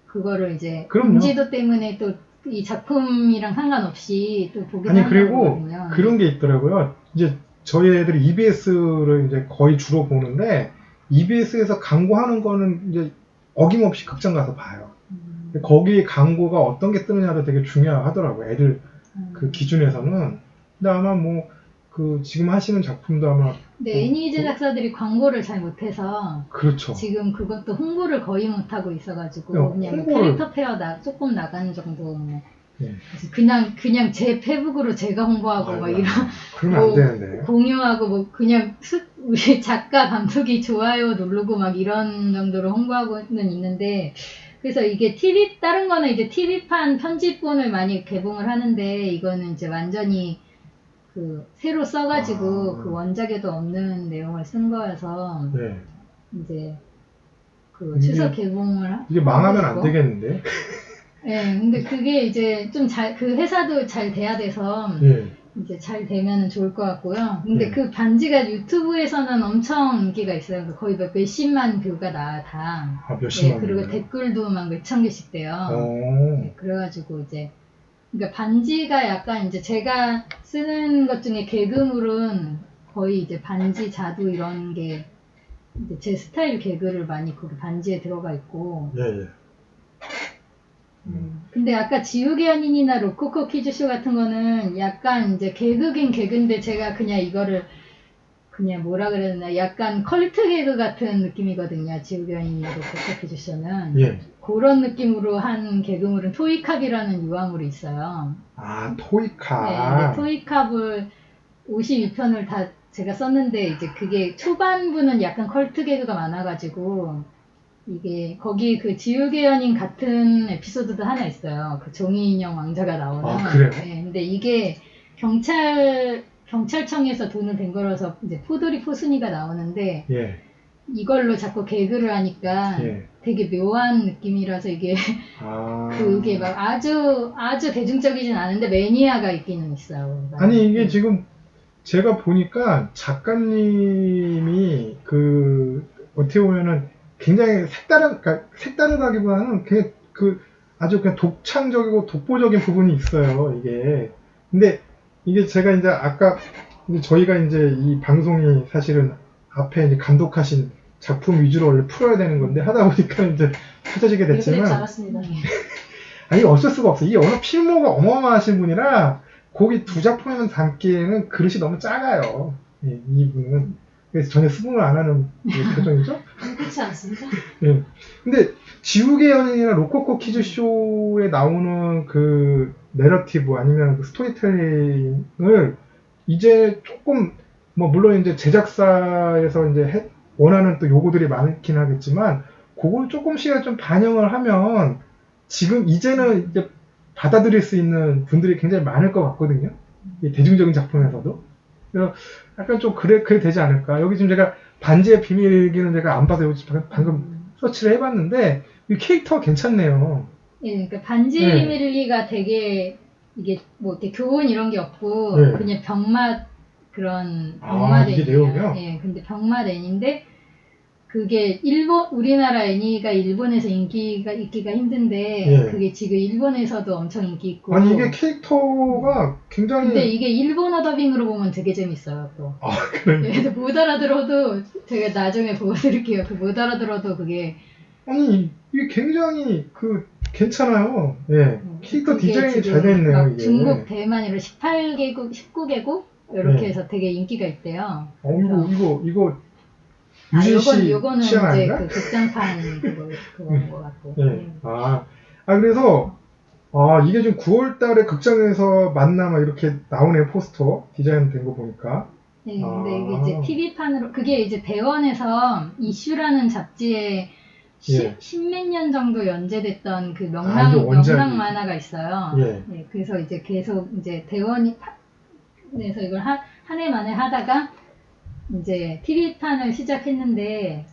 그거를 이제 그럼요. 인지도 때문에 또 이 작품이랑 상관없이 또 보긴 아니, 하는 그리고 거거든요. 그런 게 있더라고요. 이제 저희 애들이 EBS를 이제 거의 주로 보는데, EBS에서 광고하는 거는 이제 어김없이 극장 가서 봐요. 거기 광고가 어떤 게 뜨느냐도 되게 중요하더라고요. 애들 그 기준에서는. 근데 아마 지금 하시는 작품도 아마. 근데 애니 제작사들이 광고를 잘 못해서. 그렇죠. 지금 그것도 홍보를 거의 못하고 있어가지고. 그냥 홍보를. 캐릭터 페어 조금 나가는 정도. 예. 그냥 제 페북으로 제가 홍보하고 막 이런. 그러면 안 되는데. 공유하고 그냥 우리 작가 감독이 좋아요 누르고 막 이런 정도로 홍보하고는 있는데, 그래서 이게 다른 거는 이제 TV판 편집본을 많이 개봉을 하는데, 이거는 이제 완전히 새로 써가지고 그 원작에도 없는 내용을 쓴 거여서. 네. 이제 추석 개봉을 이게 망하면 안 있고. 되겠는데. 네, 근데 그게 이제 좀 그 회사도 잘 돼야 돼서. 예. 이제 잘 되면 좋을 것 같고요. 근데 네. 그 반지가 유튜브에서는 엄청 인기가 있어요. 거의 몇십만 뷰가 다. 몇십만 네, 그리고 뷰요? 댓글도 막 몇천 개씩 돼요. 네, 그래가지고 이제, 그러니까 반지가 약간 이제 제가 쓰는 것 중에 개그물은 거의 이제 반지 자두 이런 게 이제 제 스타일 개그를 많이 거기 반지에 들어가 있고. 예. 근데 아까 지우개 연인이나 로코코 퀴즈쇼 같은 거는 약간 이제 개그긴 개그인데, 제가 그냥 이거를 그냥 뭐라 그래야 되나, 약간 컬트 개그 같은 느낌이거든요. 지우개 연인이나 로코코 퀴즈쇼는. 예. 그런 느낌으로 한 개그물은 토이캅이라는 유아물이 있어요. 토이캅. 네, 근데 토이캅을 52편을 다 제가 썼는데, 이제 그게 초반부는 약간 컬트 개그가 많아가지고, 이게 거기 그 지우개 연인 같은 에피소드도 하나 있어요. 그 종이 인형 왕자가 나오는. 그래요? 네, 근데 이게 경찰청에서 돈을 댄 거라서 이제 포도리 포순이가 나오는데, 예. 이걸로 자꾸 개그를 하니까 예. 되게 묘한 느낌이라서 이게 그게 막 아주 대중적이진 않은데 매니아가 있기는 있어요. 아니, 이게 지금 제가 보니까 작가님이 어떻게 보면은 굉장히 색다르다기보다는 그냥 아주 그냥 독창적이고 독보적인 부분이 있어요, 이게. 근데 이게 제가 이제 아까 저희가 이제 이 방송이 사실은 앞에 이제 감독하신 작품 위주로 원래 풀어야 되는 건데, 하다 보니까 이제 펼쳐지게 됐지만. 잘했습니다. 아니, 어쩔 수가 없어. 이 언어 필모가 어마어마하신 분이라 거기 두 작품에만 담기에는 그릇이 너무 작아요. 예, 이분은. 그래서 전혀 수긍을 안 하는 표정이죠? 그렇지 않습니다. 예. 근데 지우개 연인이나 로코코 퀴즈쇼에 나오는 그 내러티브 아니면 그 스토리텔링을 이제 조금 물론 이제 제작사에서 이제 원하는 또 요구들이 많긴 하겠지만, 그걸 조금씩 좀 반영을 하면 지금 이제는 이제 받아들일 수 있는 분들이 굉장히 많을 것 같거든요. 이 대중적인 작품에서도. 그래서 약간 좀 그래 되지 않을까. 여기 지금 제가 반지의 비밀기는 제가 안 봐서 여기 방금 서치를 해봤는데 이 캐릭터가 괜찮네요. 예, 그러니까 반지의 네. 비밀리가 되게 이게 뭐 이렇게 교훈 이런 게 없고 네. 그냥 병맛 그런 아, 병맛 이게 애니예요. 내용이요? 예, 근데 병맛 애니인데 그게 우리나라 애니가 일본에서 인기가 있기가 힘든데 예. 그게 지금 일본에서도 엄청 인기 있고. 아니 이게 캐릭터가 굉장히 근데 이게 일본어 더빙으로 보면 되게 재밌어요 또. 아 그래. 그래서 못 알아들어도 제가 나중에 보여드릴게요. 그 못 알아들어도 그게 아니 이게 굉장히 괜찮아요. 예. 캐릭터 그게 디자인이 지금 잘 됐네요 막 이게. 중국, 대만 이런 18개국, 19개국 이렇게 네. 해서 되게 인기가 있대요. 이거 유진 씨 요거는 취향 이제 아닌가? 그 극장판 그거인 것 같고. 예. 그래서 이게 지금 9월달에 극장에서 만나 막 이렇게 나오네 포스터 디자인 된 거 보니까. 네, 근데 이게 이제 TV판으로 그게 이제 대원에서 이슈라는 잡지에 예. 십몇 년 정도 연재됐던 그 이게 명랑 원작이. 만화가 있어요. 예. 네, 그래서 이제 계속 이제 대원에서 이걸 한 해 만에 하다가 이제 TV판을 시작했는데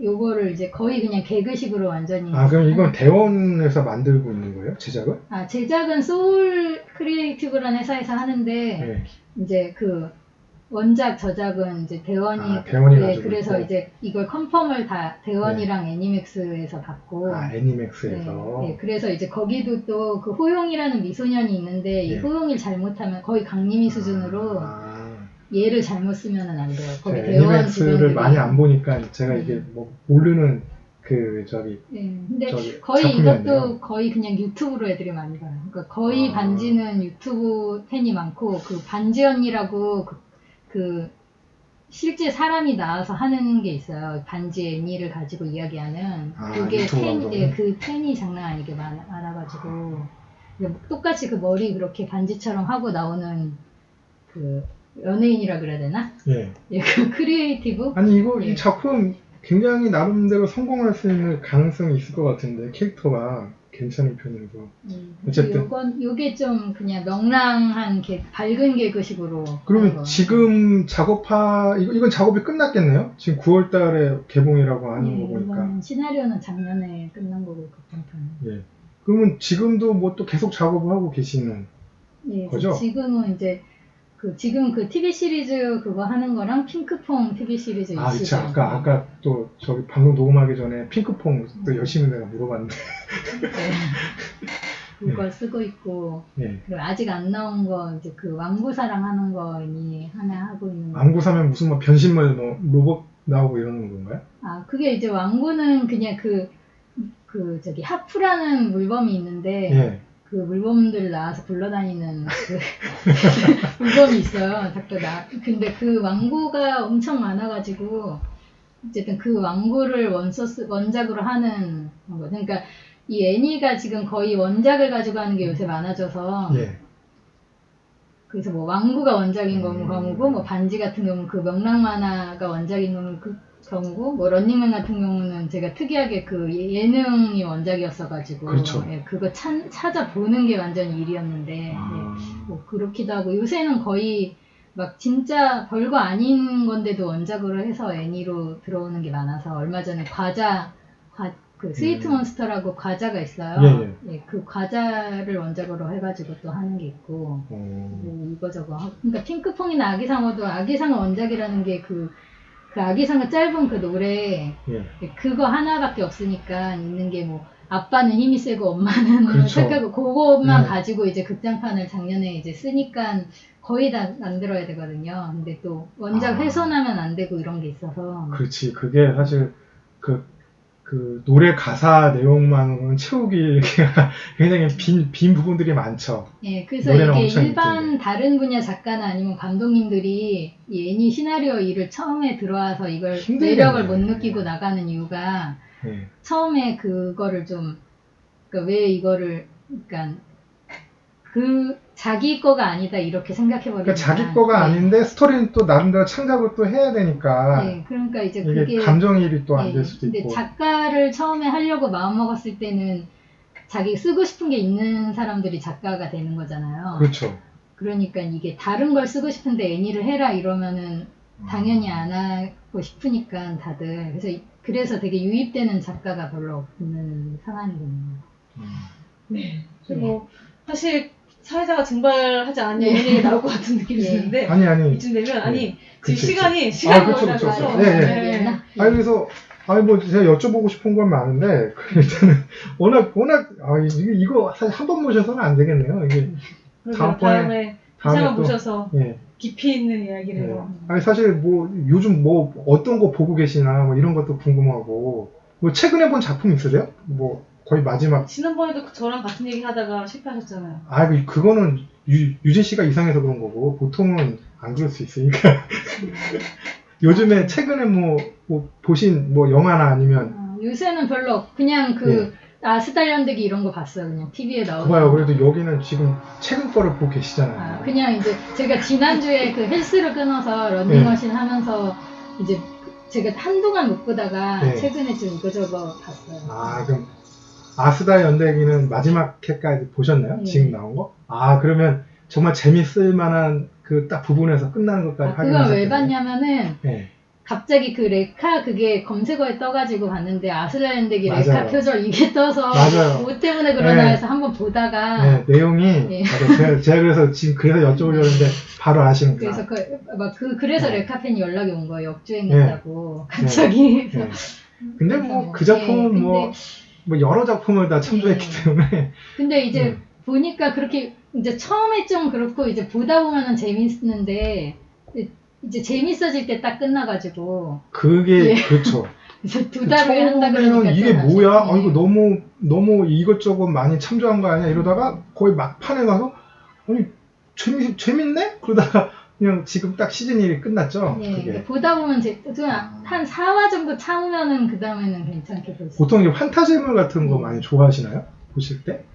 요거를 이제 거의 그냥 개그식으로 완전히. 그럼 이건 대원에서 만들고 있는 거예요? 제작은? 제작은 소울 크리에이티브라는 회사에서 하는데 네. 이제 그 원작 저작은 이제 대원이 대원이 네, 가지고 그래서 있고. 이제 이걸 컨펌을 다 대원이랑 애니맥스에서 받고. 애니맥스에서. 네, 그래서 이제 거기도 또 그 호용이라는 미소년이 있는데 이 예. 호용일 잘못하면 거의 강림이 수준으로 얘를 잘못 쓰면은 안 돼요. 거기 제가 대원 애니맥스를 직원들이. 많이 안 보니까 제가 이게 뭐 모르는 근데 저기 거의 작품이었네요. 이것도 거의 그냥 유튜브로 애들이 많이 봐요. 그러니까 거의 반지는 유튜브 팬이 많고 그 반지 언니라고 그 실제 사람이 나와서 하는 게 있어요. 반지 애니를 가지고 이야기하는 그게 유튜브 방송. 그 팬이 장난 아니게 많아가지고 똑같이 그 머리 그렇게 반지처럼 하고 나오는 그 연예인이라 그래야 되나? 예. 그 크리에이티브? 아니 이 예. 작품 굉장히 나름대로 성공할 수 있는 가능성이 있을 것 같은데 캐릭터가 괜찮은 편이라서. 어쨌든. 요게 좀 그냥 명랑한 밝은 개그식으로. 그러면 지금 이건 작업이 끝났겠네요? 지금 9월달에 개봉이라고 하는 거 보니까. 이건 시나리오는 작년에 끝난 거고 극장판. 예. 그러면 지금도 뭐 또 계속 작업을 하고 계시는 거죠? 지금은 이제 지금 그 TV 시리즈 그거 하는 거랑 핑크퐁 TV 시리즈 그쵸. 아까 또 저기 방송 녹음하기 전에 핑크퐁 또 열심히 내가 물어봤는데. 그거 쓰고 있고. 예. 그리고 아직 안 나온 거 이제 그 왕구사랑 하는 거 하나 하고 있는 거. 왕구사면 무슨 뭐 변신물 뭐 로봇 나오고 이러는 건가요? 그게 이제 왕구는 그냥 저기 하프라는 물범이 있는데. 예. 그 물범들 나와서 굴러다니는 물범이 있어요. 근데 그 왕구가 엄청 많아가지고 어쨌든 그 왕구를 원작으로 하는 거. 그러니까 이 애니가 지금 거의 원작을 가지고 하는 게 요새 많아져서. 예. 그래서 뭐 왕구가 원작인 경우고 뭐 반지 같은 경우는 그 명랑 만화가 원작인 경우는 그 경우고 뭐 런닝맨 같은 경우는 제가 특이하게 그 예능이 원작이었어가지고 그렇죠. 그거 찾아보는 게 완전 일이었는데 뭐 그렇기도 하고 요새는 거의 막 진짜 별거 아닌 건데도 원작으로 해서 애니로 들어오는 게 많아서 얼마 전에 그 스위트 몬스터라고 과자가 있어요. 예, 그 과자를 원작으로 해가지고 또 하는 게 있고 뭐 이거저거 그러니까 핑크퐁이나 아기상어도 아기상어 원작이라는 게 그 아기상어 짧은 그 노래 그거 하나밖에 없으니까 있는 게 뭐 아빠는 힘이 세고 엄마는 그렇죠. 착하고 그것만 가지고 이제 극장판을 작년에 이제 쓰니까 거의 다 만들어야 되거든요. 근데 또 원작 훼손하면 안 되고 이런 게 있어서. 그렇지. 그게 사실 그 노래 가사 내용만으로는 채우기 굉장히 빈 부분들이 많죠. 예, 그래서 이게 일반 다른 분야 작가나 아니면 감독님들이 이 애니 시나리오 일을 처음에 들어와서 이걸 매력을 못 느끼고 나가는 이유가 처음에 그거를 좀, 그러니까 왜 이거를, 그러니까 자기 거가 아니다 이렇게 생각해버리니까. 그러니까 자기 거가 아닌데 스토리는 또 나름대로 창작을 또 해야 되니까. 네, 그러니까 이제 이게 감정이입이 또 안 될 수도 있고. 근데 작가를 처음에 하려고 마음먹었을 때는 자기 쓰고 싶은 게 있는 사람들이 작가가 되는 거잖아요. 그렇죠. 그러니까 이게 다른 걸 쓰고 싶은데 애니를 해라 이러면은 당연히 안 하고 싶으니까 다들 그래서 되게 유입되는 작가가 별로 없는 상황이거든요. 네. 그리고 사실 사회자가 증발하지 않은 이런 얘기 나올 것 같은 느낌이 네. 드는데 아니. 이쯤 되면 네. 지금 그치, 시간이 그치. 거의 다 그쵸. 가서 네. 아니, 그래서, 뭐, 제가 여쭤보고 싶은 건 많은데, 일단은, 워낙, 이거 사실 한 번 모셔서는 안 되겠네요. 이게, 다음에 다시 한번 또, 모셔서 예. 깊이 있는 이야기를 네. 아니, 사실 뭐, 요즘 뭐, 어떤 거 보고 계시나, 뭐, 이런 것도 궁금하고, 뭐, 최근에 본 작품 있으세요? 뭐, 거의 마지막. 지난번에도 저랑 같은 얘기 하다가 실패하셨잖아요. 그거는 유진 씨가 이상해서 그런 거고, 보통은 안 그럴 수 있으니까. 요즘에 최근에 뭐 보신 뭐 영화나 아니면. 요새는 별로, 그냥 아스달연대기 이런 거 봤어요. 그냥 TV에 나오는. 봐요. 그래도 여기는 지금 최근 거를 보고 계시잖아요. 그냥 이제 제가 지난주에 그 헬스를 끊어서 런닝머신 하면서 이제 제가 한동안 못 보다가 최근에 좀 이거저거 봤어요. 그럼 아스달 연대기는 마지막 회까지 보셨나요? 지금 나온 거? 그러면 정말 재밌을 만한 그 딱 부분에서 끝나는 것까지 그건 왜 봤냐면은 네. 갑자기 그 레카 그게 검색어에 떠가지고 봤는데 아스달 연대기 맞아요. 레카 표절 이게 떠서 맞아요. 뭐 때문에 그러나 해서 한번 보다가 내용이 맞아요. 제가 그래서 지금 여쭤보려는데 바로 아시는구나. 그래서 레카팬이 연락이 온 거예요. 역주행했다고 갑자기. 근데 뭐 그 작품은 뭐 여러 작품을 다 참조했기 때문에. 근데 이제 보니까 그렇게 이제 처음에 좀 그렇고 이제 보다 보면은 재밌는데 이제 재밌어질 때 딱 끝나가지고. 그게 그렇죠. 그래서 2달을 한다 그러니까 이게 뭐야? 이거 너무 이것저것 많이 참조한 거 아니야? 이러다가 거의 막판에 가서 아니 재밌네? 그러다가 그냥 지금 딱 시즌 1이 끝났죠. 그게. 보다 보면 한 4화 정도 참으면은 그 다음에는 괜찮게 볼 수. 보통 이제 환타지물 같은 거 많이 좋아하시나요? 보실 때?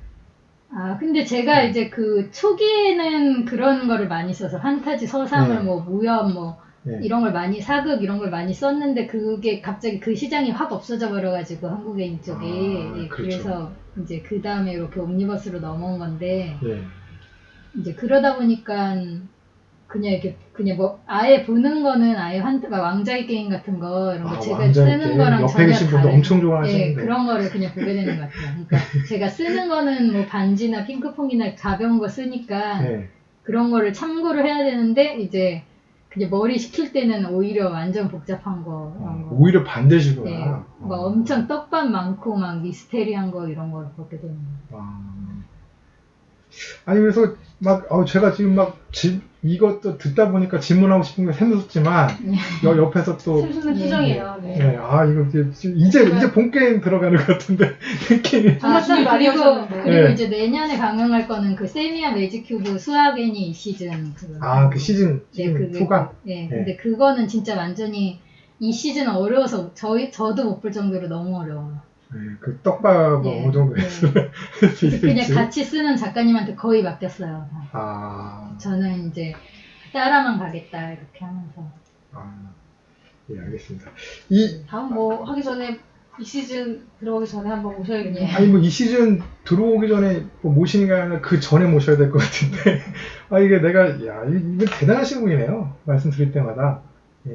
근데 제가 이제 그 초기에는 그런 거를 많이 써서 판타지 서사물 뭐 무협 뭐 이런 걸 많이 사극 이런 걸 많이 썼는데 그게 갑자기 그 시장이 확 없어져 버려가지고 한국의 이쪽이 그래서 이제 그 다음에 이렇게 옴니버스로 넘어온 건데 이제 그러다 보니까 그냥 뭐 아예 보는 거는 아예 왕자의 게임 같은 거 이런 거 제가 쓰는 게임. 거랑 옆에 전혀 계신 분도 다른 엄청 좋아하시는데 그런 거를 그냥 보게 되는 것 같아요. 그러니까 제가 쓰는 거는 뭐 반지나 핑크퐁이나 가벼운 거 쓰니까 그런 거를 참고를 해야 되는데 이제 그냥 머리 식힐 때는 오히려 완전 복잡한 거 이런 거. 오히려 반대시구나. 막 엄청 떡밥 많고 막 미스테리한 거 이런 걸 보게 되는 거예요. 아니 그래서 제가 지금 이것도 듣다 보니까 질문하고 싶은 게 샘솟지만 옆에서 또 샘솟는 표정이에요. 이거 이제 본 게임 들어가는 것 같은데 느낌이. 그리고 이제 내년에 방영할 거는 그 세미야 매직 큐브 수학 애니 시즌 그 시즌 2가. 근데 그거는 진짜 완전히 이 시즌 어려워서 저도 못 볼 정도로 너무 어려워요. 그 떡밥 어느 정도 했을 수 있을지. 그냥 같이 쓰는 작가님한테 거의 맡겼어요. 저는 이제 따라만 가겠다 이렇게 하면서. 알겠습니다. 다음 뭐 하기 전에 이 시즌 들어오기 전에 한번 모셔야겠네요. 이 시즌 들어오기 전에 모시는 게 아니라 그 전에 모셔야 될 것 같은데. 이게 이분 대단하신 분이네요. 말씀 드릴 때마다.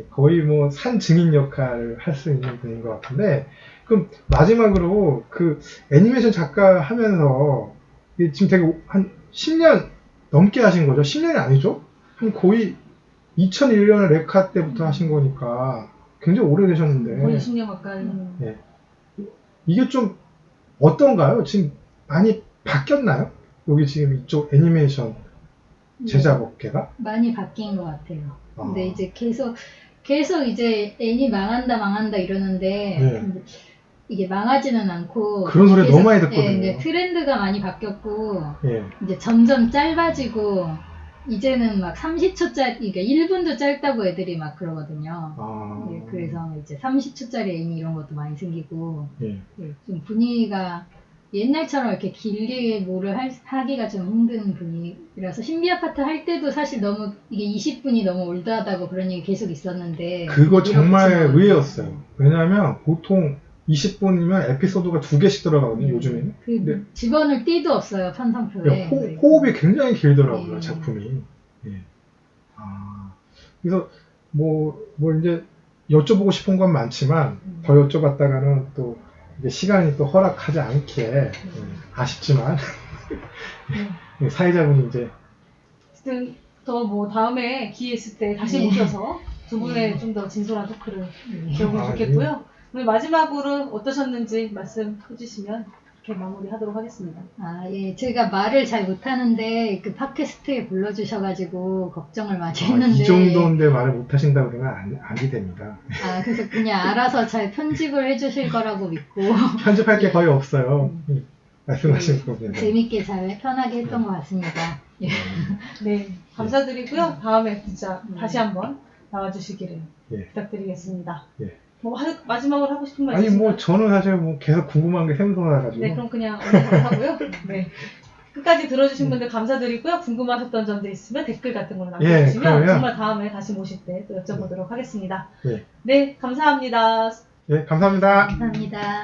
거의 뭐 산 증인 역할을 할 수 있는 분인 것 같은데. 그럼 마지막으로 그 애니메이션 작가 하면서 지금 되게 한 10년 넘게 하신 거죠? 10년이 아니죠? 한 거의 2001년에 레카 때부터 하신 거니까 굉장히 오래되셨는데 거의 20년 가까이. 이게 좀 어떤가요? 지금 많이 바뀌었나요? 여기 지금 이쪽 애니메이션 제작 업계가? 많이 바뀐 것 같아요. 근데 이제 계속 이제 애니 망한다 이러는데 이게 망하지는 않고 그런 소리 너무 많이 듣거든요. 이제 트렌드가 많이 바뀌었고 이제 점점 짧아지고 이제는 막 30초짜리 그러니까 1분도 짧다고 애들이 막 그러거든요. 그래서 이제 30초짜리 애니 이런 것도 많이 생기고 좀 분위기가 옛날처럼 이렇게 길게 뭐를 하기가 좀 힘든 분위기라서 신비 아파트 할 때도 사실 너무 이게 20분이 너무 올드하다고 그런 얘기 계속 있었는데 그거 정말 의외였어요. 왜냐하면 보통 20분이면 에피소드가 2개씩 들어가거든요, 요즘에는. 그 네. 집어넣을 띠도 없어요, 편성표에. 호흡이 굉장히 길더라고요, 네. 작품이. 예. 그래서 뭐 이제 여쭤보고 싶은 건 많지만 더 여쭤봤다가는 또 이게 시간이 또 허락하지 않기에 아쉽지만 사회자분이 이제 어쨌든 더 뭐 다음에 기회 있을 때 다시 네. 모셔서 두 분의 좀 더 진솔한 토크를 들어보면 아, 좋겠고요. 오늘 마지막으로 어떠셨는지 말씀해 주시면 이렇게 마무리하도록 하겠습니다. 예. 제가 말을 잘 못하는데 그 팟캐스트에 불러주셔가지고 걱정을 많이 했는데. 이 정도인데 말을 못하신다 그러면 아니 됩니다. 그래서 그냥 알아서 잘 편집을 해주실 거라고 믿고. 편집할 게 거의 없어요. 말씀하신 거 보면. 재밌게 잘 편하게 했던 것 같습니다. 예. 네, 감사드리고요. 다음에 진짜 다시 한번 나와주시기를 예. 부탁드리겠습니다. 예. 뭐 마지막으로 하고 싶은 말 아니 있으신가요? 뭐 저는 사실 뭐 계속 궁금한 게 생소해가지고. 네, 그럼 그냥 오늘 하고요. 네. 끝까지 들어주신 분들 감사드리고요. 궁금하셨던 점들 있으면 댓글 같은 걸로 남겨주시면 그러면- 정말 다음에 다시 모실 때 또 여쭤보도록 하겠습니다. 예. 네, 감사합니다. 예, 감사합니다. 감사합니다.